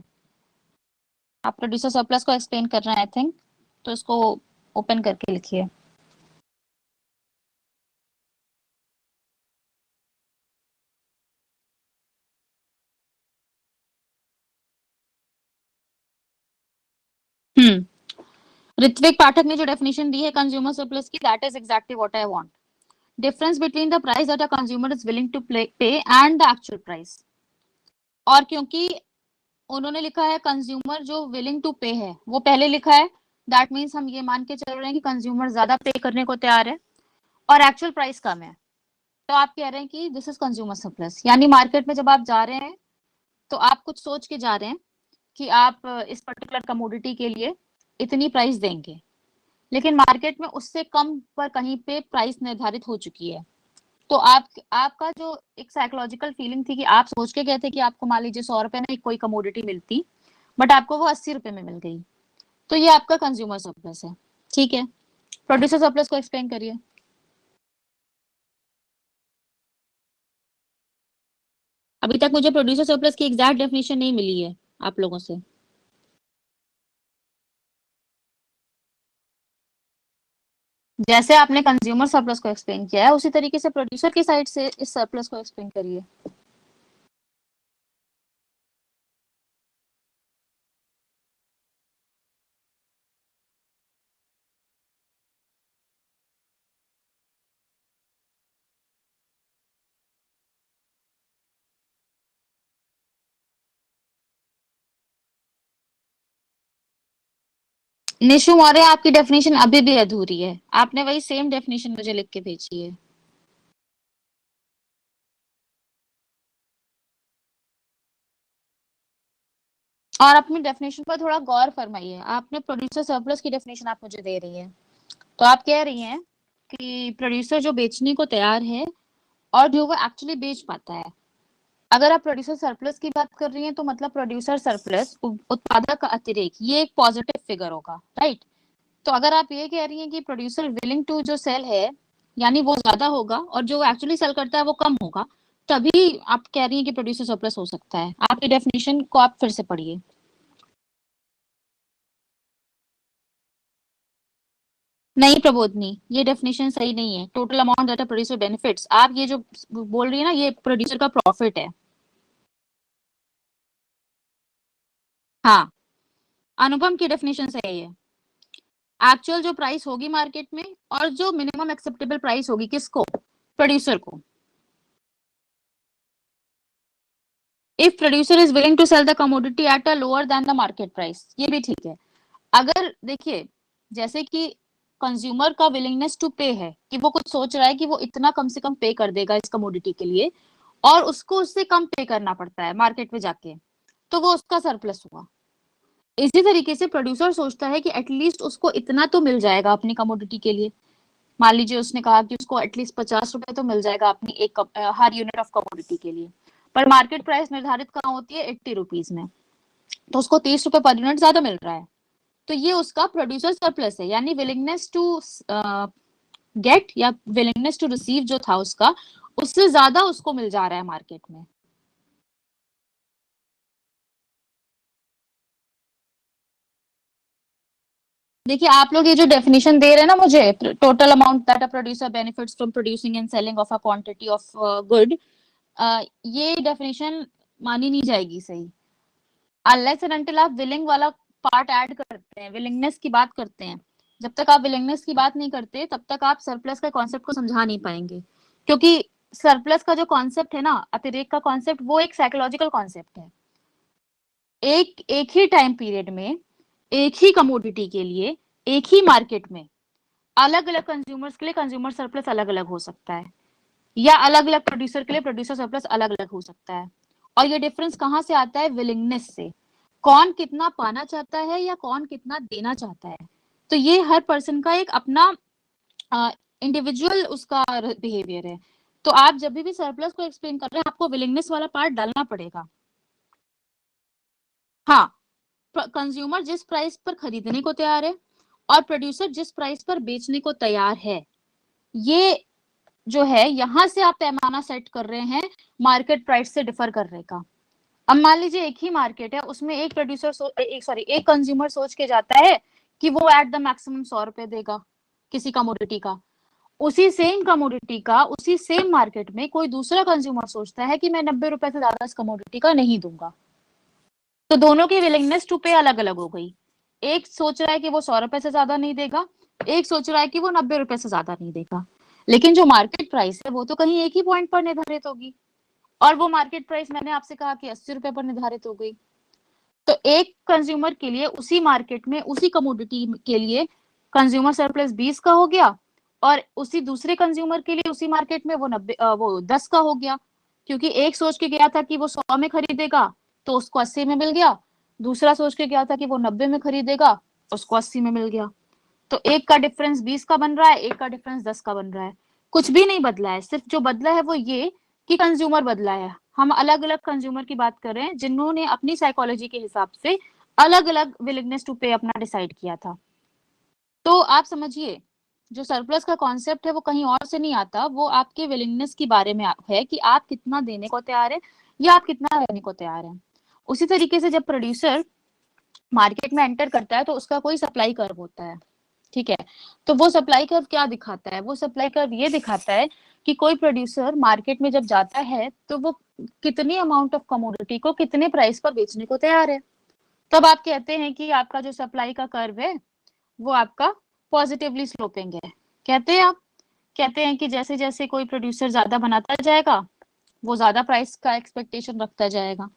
आप प्रोड्यूसर सरप्लस को एक्सप्लेन कर रहे हैं आई थिंक, तो इसको ओपन करके लिखिए। ऋत्विक पाठक ने जो डेफिनेशन दी है कंज्यूमर सरप्लस की, that is exactly what I want. Difference between the price that a consumer is willing to pay and the actual price. और क्योंकि उन्होंने लिखा है कंज्यूमर जो विलिंग टू पे है, वो पहले लिखा है दैट मीन्स हम ये मान के चल रहे हैं कि कंज्यूमर ज्यादा पे करने को तैयार है और एक्चुअल प्राइस कम है, तो आप कह रहे हैं कि दिस इज कंज्यूमर सरप्लस। यानी मार्केट में जब आप जा रहे हैं तो आप कुछ सोच के जा रहे हैं कि आप इस पर्टिकुलर कमोडिटी के लिए इतनी प्राइस देंगे, लेकिन मार्केट में उससे कम पर कहीं पे प्राइस निर्धारित हो चुकी है। तो आपका जो एक साइकोलॉजिकल फीलिंग थी कि आप सोच के गए थे कि आपको मान लीजिए 100 रुपए में कोई कमोडिटी मिलती, बट आपको वो 80 रुपए में मिल गई, तो ये आपका कंज्यूमर सरप्लस है। ठीक है, प्रोड्यूसर सरप्लस को एक्सप्लेन करिए। अभी तक मुझे प्रोड्यूसर सरप्लस की एग्जैक्ट डेफिनेशन नहीं मिली है आप लोगों से। जैसे आपने कंज्यूमर सरप्लस को एक्सप्लेन किया है, उसी तरीके से प्रोड्यूसर की साइड से इस सरप्लस को एक्सप्लेन करिए। निशु मौर्य, आपकी डेफिनेशन अभी भी अधूरी है, आपने वही सेम डेफिनेशन मुझे लिख के भेजी है। और अपनी डेफिनेशन पर थोड़ा गौर फरमाइए। आपने प्रोड्यूसर सरप्लस की डेफिनेशन आप मुझे दे रही है, तो आप कह रही हैं कि प्रोड्यूसर जो बेचने को तैयार है और जो वो एक्चुअली बेच पाता है। अगर आप प्रोड्यूसर सरप्लस की बात कर रही हैं तो मतलब प्रोड्यूसर सरप्लस उत्पादक का अतिरेक, ये एक पॉजिटिव फिगर होगा, राइट। तो अगर आप ये कह रही हैं कि प्रोड्यूसर विलिंग टू जो सेल है, यानी वो ज्यादा होगा और जो एक्चुअली सेल करता है वो कम होगा, तभी आप कह रही हैं कि प्रोड्यूसर सरप्लस हो सकता है। आपकी डेफिनेशन को आप फिर से पढ़िए। नहीं प्रबोधनी, ये डेफिनेशन सही नहीं है। Total amount that a producer benefits, आप ये जो बोल रही है ना, ये प्रोड्यूसर का प्रॉफिट है। हाँ, अनुपम की डेफिनेशन सही है। एक्चुअल जो प्राइस होगी मार्केट में और जो मिनिमम एक्सेप्टेबल प्राइस होगी किसको, प्रोड्यूसर को। If producer is willing to sell the commodity at a lower than the market price, ये भी ठीक है। अगर देखिए, जैसे कि कंज्यूमर का विलिंगनेस टू पे है कि वो कुछ सोच रहा है कि वो इतना कम से कम पे कर देगा इस कमोडिटी के लिए, और उसको उससे कम पे करना पड़ता है मार्केट में जाके, तो वो उसका सरप्लस हुआ। इसी तरीके से प्रोड्यूसर सोचता है कि एटलीस्ट उसको इतना तो मिल जाएगा अपनी कमोडिटी के लिए। मान लीजिए उसने कहा कि उसको एटलीस्ट 50 रुपए तो मिल जाएगा अपनी हर यूनिट ऑफ कमोडिटी के लिए, पर मार्केट प्राइस निर्धारित कहाँ होती है, 80 रुपीज में, तो उसको 30 रुपए पर यूनिट ज्यादा मिल रहा है। तो ये उसका प्रोड्यूसर सरप्लस है, यानी विलिंगनेस टू गेट या विलिंगनेस टू रिसीव जो था उसका, उससे ज्यादा उसको मिल जा रहा है मार्केट में। देखिए, आप लोग ये जो डेफिनेशन दे रहे हैं ना मुझे, total amount that a producer benefits from producing and selling of a quantity of good, ये डेफिनेशन मानी नहीं जाएगी सही, अनलेस एंड अनटिल आप विलिंग वाला पार्ट ऐड करते हैं, विलिंगनेस की बात करते हैं। जब तक आप विलिंगनेस की बात नहीं करते तब तक आप सरप्लस का कॉन्सेप्ट को समझा नहीं पाएंगे, क्योंकि सरप्लस का जो कॉन्सेप्ट है ना, अतिरेक का कॉन्सेप्ट, वो एक साइकोलॉजिकल कॉन्सेप्ट है। एक एक ही टाइम पीरियड में एक ही कमोडिटी के लिए एक ही मार्केट में अलग अलग कंज्यूमर्स के लिए कंज्यूमर सरप्लस अलग अलग हो सकता है, या अलग अलग प्रोड्यूसर के लिए प्रोड्यूसर सरप्लस अलग अलग हो सकता है। और ये डिफरेंस कहाँ से आता है, विलिंगनेस से। कौन कितना पाना चाहता है या कौन कितना देना चाहता है, तो ये हर पर्सन का एक अपना इंडिविजुअल उसका बिहेवियर है। तो आप जब भी सरप्लस को एक्सप्लेन कर रहे हैं, आपको विलिंगनेस वाला पार्ट डालना पड़ेगा। हाँ, कंज्यूमर जिस प्राइस पर खरीदने को तैयार है और प्रोड्यूसर जिस प्राइस पर बेचने को तैयार है, ये जो है, यहां से आप पैमाना सेट कर रहे हैं मार्केट प्राइस से डिफर करने का। अब मान लीजिए एक ही मार्केट है, उसमें एक प्रोड्यूसर एक कंज्यूमर सोच के जाता है कि वो एट द मैक्सिमम 100 रुपए देगा किसी कमोडिटी का। उसी सेम कमोडिटी का उसी सेम मार्केट में कोई दूसरा कंज्यूमर सोचता है कि मैं 90 रुपए से ज्यादा इस कमोडिटी का नहीं दूंगा। तो दोनों की विलिंगनेस टू पे अलग अलग हो गई। एक सोच रहा है कि वो 100 रुपए से ज्यादा नहीं देगा, एक सोच रहा है कि वो 90 रुपए से ज्यादा नहीं देगा। लेकिन जो मार्केट प्राइस है वो तो कहीं एक ही पॉइंट पर निर्धारित होगी, और वो मार्केट प्राइस मैंने आपसे कहा कि 80 रुपए पर निर्धारित हो गई। तो एक कंज्यूमर के लिए उसी मार्केट में उसी कमोडिटी के लिए कंज्यूमर सरप्लस 20 का हो गया, और उसी दूसरे कंज्यूमर के लिए उसी मार्केट में वो 10 का हो गया, क्योंकि एक सोच के गया था कि वो 100 में खरीदेगा तो उसको 80 में मिल गया, दूसरा सोच के गया था कि वो 90 में खरीदेगा, उसको 80 में मिल गया। तो एक का डिफरेंस 20 का बन रहा है, एक का डिफरेंस 10 का बन रहा है। कुछ भी नहीं बदला है, सिर्फ जो बदला है वो ये कि कंज्यूमर बदला है। हम अलग अलग कंज्यूमर की बात कर रहे हैं जिन्होंने अपनी साइकोलॉजी के हिसाब से अलग अलग विलिंगनेस टू पे अपना डिसाइड किया था। तो आप समझिए, जो सरप्लस का कॉन्सेप्ट है वो कहीं और से नहीं आता, वो आपके विलिंगनेस के बारे में है कि आप कितना देने को तैयार है या आप कितना लेने को तैयार है। उसी तरीके से जब प्रोड्यूसर मार्केट में एंटर करता है तो उसका कोई सप्लाई कर्व होता है, ठीक है। तो वो सप्लाई कर्व क्या दिखाता है, वो सप्लाई कर्व ये दिखाता है कि कोई प्रोड्यूसर मार्केट में जब जाता है तो वो कितनी अमाउंट ऑफ कमोडिटी को कितने प्राइस पर बेचने को तैयार है। तब आप कहते हैं कि आपका जो सप्लाई का कर्व है वो आपका पॉजिटिवली स्लोपिंग है। कहते हैं आप, कहते हैं कि जैसे जैसे कोई प्रोड्यूसर ज्यादा बनाता जाएगा वो ज्यादा प्राइस का एक्सपेक्टेशन रखता जाएगा।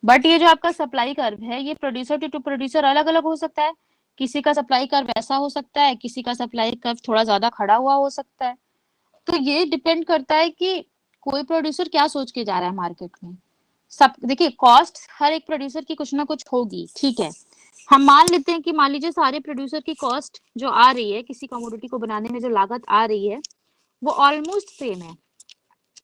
बट ये जो आपका सप्लाई कर्व है ये प्रोड्यूसर टू प्रोड्यूसर अलग अलग हो सकता है। किसी का सप्लाई कर्व ऐसा हो सकता है, किसी का सप्लाई कर्व थोड़ा ज्यादा खड़ा हुआ हो सकता है। तो ये डिपेंड करता है कि कोई प्रोड्यूसर क्या सोच के जा रहा है मार्केट में। सब देखिए, कॉस्ट हर एक प्रोड्यूसर की कुछ ना कुछ होगी, ठीक है। हम मान लेते हैं कि मान लीजिए सारे प्रोड्यूसर की कॉस्ट जो आ रही है किसी कमोडिटी को बनाने में जो लागत आ रही है वो ऑलमोस्ट सेम है।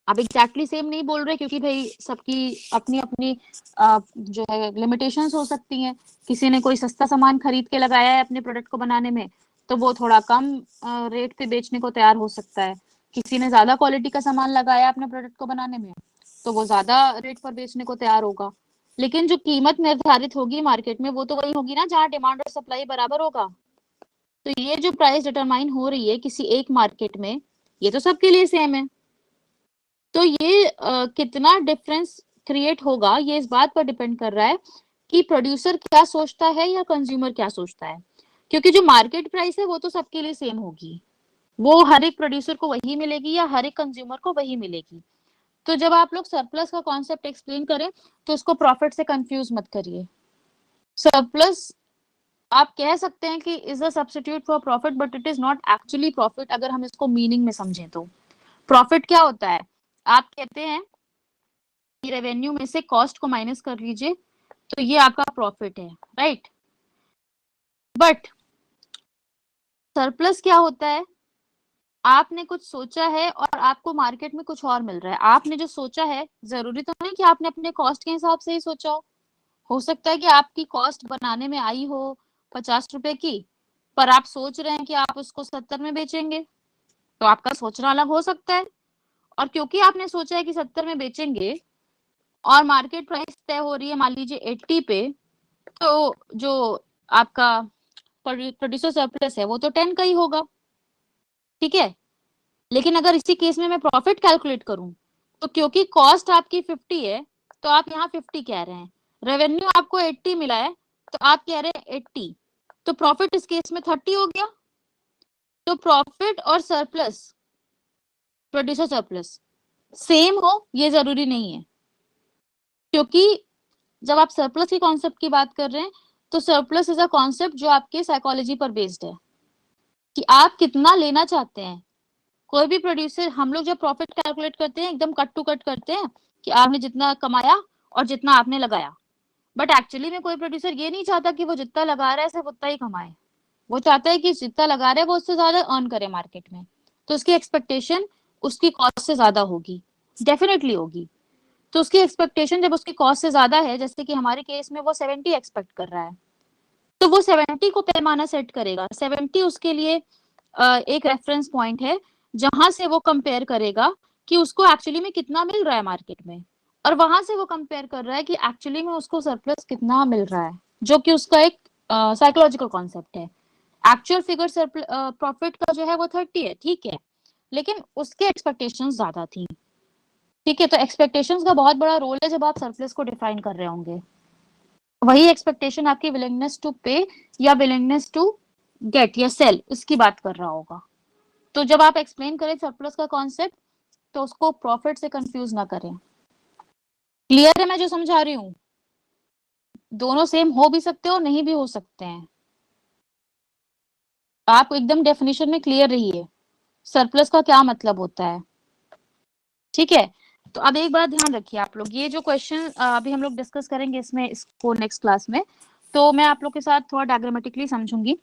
अब एग्जैक्टली सेम नहीं बोल रहे क्योंकि भाई सबकी अपनी अपनी जो है लिमिटेशंस हो सकती हैं। किसी ने कोई सस्ता सामान खरीद के लगाया है अपने प्रोडक्ट को बनाने में तो वो थोड़ा कम रेट पे बेचने को तैयार हो सकता है। किसी ने ज्यादा क्वालिटी का सामान लगाया अपने प्रोडक्ट को बनाने में तो वो ज्यादा रेट पर बेचने को तैयार होगा। लेकिन जो कीमत निर्धारित होगी मार्केट में वो तो वही होगी ना जहाँ डिमांड और सप्लाई बराबर होगा। तो ये जो प्राइस डिटरमाइन हो रही है किसी एक मार्केट में ये तो सबके लिए सेम है। तो ये कितना डिफरेंस क्रिएट होगा ये इस बात पर डिपेंड कर रहा है कि प्रोड्यूसर क्या सोचता है या कंज्यूमर क्या सोचता है। क्योंकि जो मार्केट प्राइस है वो तो सबके लिए सेम होगी, वो हर एक प्रोड्यूसर को वही मिलेगी या हर एक कंज्यूमर को वही मिलेगी। तो जब आप लोग सरप्लस का कॉन्सेप्ट एक्सप्लेन करें तो उसको प्रॉफिट से कंफ्यूज मत करिए। सरप्लस आप कह सकते हैं कि is a substitute for profit but it is not actually profit. अगर हम इसको मीनिंग में समझें तो प्रॉफिट क्या होता है, आप कहते हैं कि रेवेन्यू में से कॉस्ट को माइनस कर लीजिए तो ये आपका प्रॉफिट है, राइट। बट सरप्लस क्या होता है, आपने कुछ सोचा है और आपको मार्केट में कुछ और मिल रहा है। आपने जो सोचा है जरूरी तो नहीं कि आपने अपने कॉस्ट के हिसाब से ही सोचा हो सकता है कि आपकी कॉस्ट बनाने में आई हो 50 रुपए की पर आप सोच रहे हैं कि आप उसको 70 में बेचेंगे, तो आपका सोचना अलग हो सकता है। और क्योंकि आपने सोचा है कि 70 में बेचेंगे और मार्केट प्राइस तय हो रही है मान लीजिए 80 पे, तो जो आपका प्रोड्यूसर सरप्लस है वो तो 10 का ही होगा, ठीक है। लेकिन अगर इसी केस में मैं प्रॉफिट कैलकुलेट करूं तो क्योंकि कॉस्ट आपकी 50 है तो आप यहाँ 50 कह रहे हैं, रेवेन्यू आपको 80 मिला है तो आप कह रहे हैं 80, तो प्रॉफिट इस केस में 30 हो गया। तो प्रॉफिट और सरप्लस, प्रोड्यूसर सरप्लस सेम हो ये जरूरी नहीं है। क्योंकि जब आप सरप्लस के कॉन्सेप्ट की बात कर रहे हैं तो सरप्लस इज अ कॉन्सेप्ट जो आपके साइकोलॉजी पर बेस्ड है कि आप कितना लेना चाहते हैं। कोई भी प्रोड्यूसर, हम लोग जब प्रॉफिट कैलकुलेट करते हैं एकदम कट टू कट करते हैं कि आपने जितना कमाया और जितना आपने लगाया। बट एक्चुअली में कोई प्रोड्यूसर ये नहीं चाहता कि वो जितना लगा रहा है सिर्फ उतना ही कमाए, वो चाहता है कि जितना लगा रहा है वो उससे ज्यादा अर्न करे मार्केट में। तो उसकी एक्सपेक्टेशन उसकी कॉस्ट से ज्यादा होगी, डेफिनेटली होगी। तो उसकी एक्सपेक्टेशन जब उसकी कॉस्ट से ज्यादा है, जैसे कि हमारे केस में वो 70 एक्सपेक्ट कर रहा है, तो वो 70 को पैमाना सेट करेगा। 70 उसके लिए एक रेफरेंस पॉइंट है जहां से वो कंपेयर करेगा कि उसको एक्चुअली में कितना मिल रहा है मार्केट में, और वहां से वो कंपेयर कर रहा है कि एक्चुअली में उसको सरप्लस कितना मिल रहा है, जो कि उसका एक साइकोलॉजिकल कॉन्सेप्ट है। एक्चुअल फिगर प्रॉफिट का जो है वो 30 है, ठीक है, लेकिन उसके एक्सपेक्टेशंस ज्यादा थी, ठीक है। तो एक्सपेक्टेशंस का बहुत बड़ा रोल है जब आप सरप्लस को डिफाइन कर रहे होंगे। वही एक्सपेक्टेशन आपकी विलिंगनेस टू पे या विलिंगनेस टू गेट या सेल इसकी बात कर रहा होगा। तो जब आप एक्सप्लेन करें सरप्लस का कॉन्सेप्ट तो उसको प्रॉफिट से कंफ्यूज ना करें। क्लियर है मैं जो समझा रही हूँ? दोनों सेम हो भी सकते हो, नहीं भी हो सकते हैं। आप एकदम डेफिनेशन में क्लियर रहिए, सरप्लस का क्या मतलब होता है। ठीक है, तो अब एक बात ध्यान रखिए आप लोग, ये जो क्वेश्चन अभी हम लोग डिस्कस करेंगे इसमें, इसको नेक्स्ट क्लास में, तो मैं आप लोग के साथ थोड़ा डायग्रामेटिकली समझूंगी।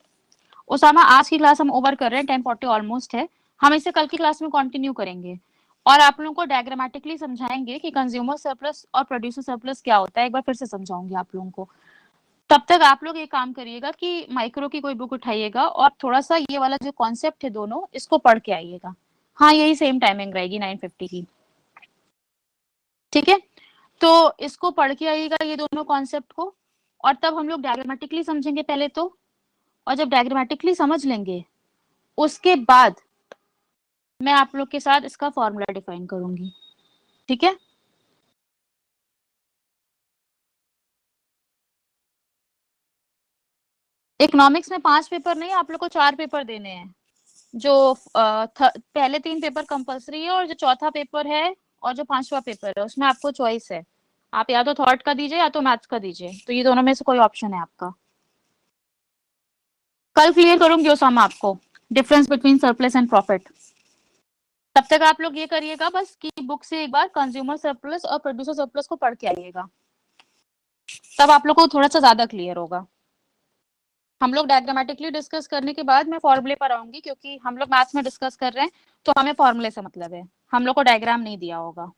उसामा, आज की क्लास हम ओवर कर रहे हैं, 10:40 ऑलमोस्ट है। हम इसे कल की क्लास में कंटिन्यू करेंगे और आप लोगों को डायग्रामेटिकली समझाएंगे कि कंज्यूमर सरप्लस और प्रोड्यूसर सरप्लस क्या होता है। एक बार फिर से समझाऊंगी आप लोगों को। तब तक आप लोग ये काम करिएगा कि माइक्रो की कोई बुक उठाइएगा और थोड़ा सा ये वाला जो कॉन्सेप्ट है दोनों, इसको पढ़ के आइएगा। हाँ, यही सेम टाइमिंग रहेगी 9:50 की। ठीक है, तो इसको पढ़ के आइएगा ये दोनों कॉन्सेप्ट को, और तब हम लोग डायग्रामेटिकली समझेंगे पहले तो। और जब डायग्रामेटिकली समझ लेंगे, उसके बाद मैं आप लोग के साथ इसका फॉर्मूला डिफाइन करूंगी। ठीक है, इकोनॉमिक्स में 5 पेपर नहीं, आप लोग को 4 पेपर देने हैं। जो पहले 3 पेपर कंपलसरी है, और जो चौथा पेपर है और जो 5वां पेपर है, उसमें आपको चॉइस है। आप या तो थॉट का दीजिए या तो मैथ्स का दीजिए, तो ये दोनों में से कोई ऑप्शन है आपका। कल क्लियर करूंगी ओसामा आपको, difference between surplus and profit. तब तक आप लोग ये करिएगा बस कि बुक से एक बार कंज्यूमर सरप्लस और प्रोड्यूसर सरप्लस को पढ़ के आइएगा, तब आप लोग को थोड़ा सा ज्यादा क्लियर होगा। हम लोग डायग्रामेटिकली डिस्कस करने के बाद मैं फॉर्मूले पर आऊंगी, क्योंकि हम लोग मैथ्स में डिस्कस कर रहे हैं, तो हमें फॉर्मूले से मतलब है, हम लोग को डायग्राम नहीं दिया होगा।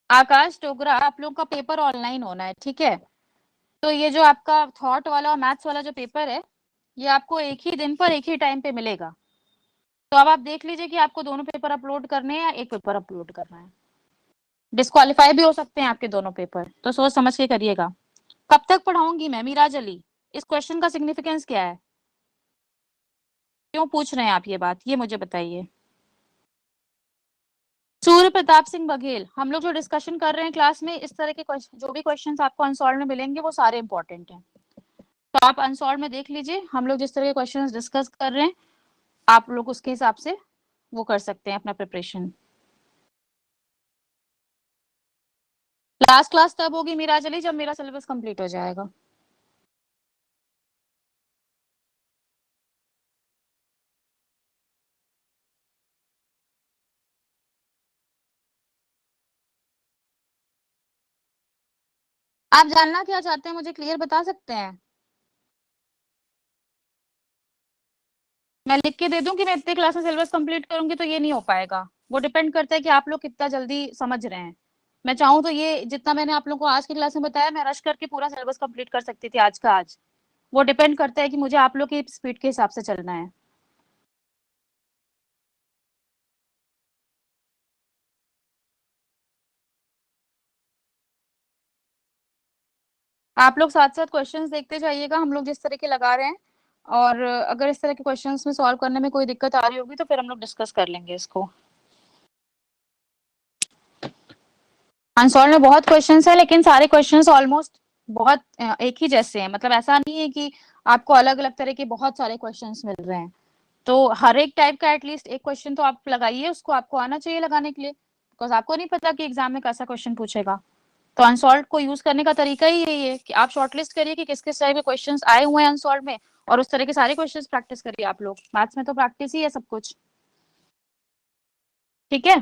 आकाश डोगरा, आप लोग का पेपर ऑनलाइन होना है, ठीक है। तो ये जो आपका थॉट वाला और मैथ्स वाला जो पेपर है, ये आपको एक ही दिन पर एक ही टाइम पे मिलेगा। तो अब आप देख लीजिए कि आपको दोनों पेपर अपलोड करने हैं या एक पेपर अपलोड करना है। डिस्क्वालीफाई भी हो सकते हैं आपके दोनों पेपर, तो सोच समझ के करिएगा। कब तक पढ़ाऊंगी मैं, मिराज अली? इस क्वेश्चन का सिग्निफिकेंस क्या है? क्यों पूछ रहे हैं आप ये बात, ये मुझे बताइए। सूर्य प्रताप सिंह बघेल, हम लोग जो डिस्कशन कर रहे हैं क्लास में, इस तरह के जो भी क्वेश्चंस आपको अनसॉल्व में मिलेंगे वो सारे इंपॉर्टेंट हैं। तो आप अनसॉल्व में देख लीजिए, हम लोग जिस तरह के क्वेश्चंस डिस्कस कर रहे हैं, आप लोग उसके हिसाब से वो कर सकते हैं अपना प्रिपरेशन। लास्ट क्लास तब होगी मिराज अली जब मेरा सिलेबस कंप्लीट हो जाएगा। आप जानना क्या चाहते हैं, मुझे क्लियर बता सकते हैं? मैं लिख के दे दूं कि मैं इतने क्लास में सिलेबस कंप्लीट करूंगी, तो ये नहीं हो पाएगा। वो डिपेंड करता है कि आप लोग कितना जल्दी समझ रहे हैं। मैं चाहूँ तो ये जितना मैंने आप लोगों को आज की क्लास में बताया, मैं रश करके पूरा सिलेबस कंप्लीट कर सकती थी आज का आज। वो डिपेंड करता है कि मुझे आप लोग की स्पीड के हिसाब से चलना है। आप लोग साथ साथ क्वेश्चंस देखते जाइएगा, हम लोग जिस तरह के लगा रहे हैं। और अगर इस तरह के क्वेश्चंस में सॉल्व करने में कोई दिक्कत आ रही होगी, तो फिर हम लोग डिस्कस कर लेंगे इसको। आंसर में बहुत क्वेश्चंस है, लेकिन सारे क्वेश्चंस ऑलमोस्ट बहुत एक ही जैसे हैं। मतलब ऐसा नहीं है कि आपको अलग अलग तरह के बहुत सारे क्वेश्चंस मिल रहे हैं। तो हर एक टाइप का एटलीस्ट एक क्वेश्चन तो आप लगाइए, उसको आपको आना चाहिए लगाने के लिए, बिकॉज आपको नहीं पता कि एग्जाम में कैसा क्वेश्चन पूछेगा। तो अनसॉल्व को यूज करने का तरीका ही यही है कि आप शॉर्टलिस्ट करिए कि किस किस टाइप के क्वेश्चंस आए हुए हैं अनसॉल्व में, और उस तरह के सारे क्वेश्चंस प्रैक्टिस करिए। आप लोग मैथ्स में तो प्रैक्टिस ही है सब कुछ। ठीक है,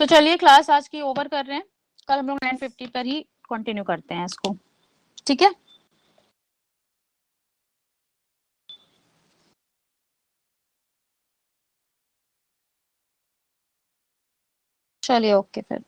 तो चलिए क्लास आज की ओवर कर रहे हैं। कल हम लोग 9:50 पर ही कंटिन्यू करते हैं इसको। ठीक है, चलिए ओके फिर।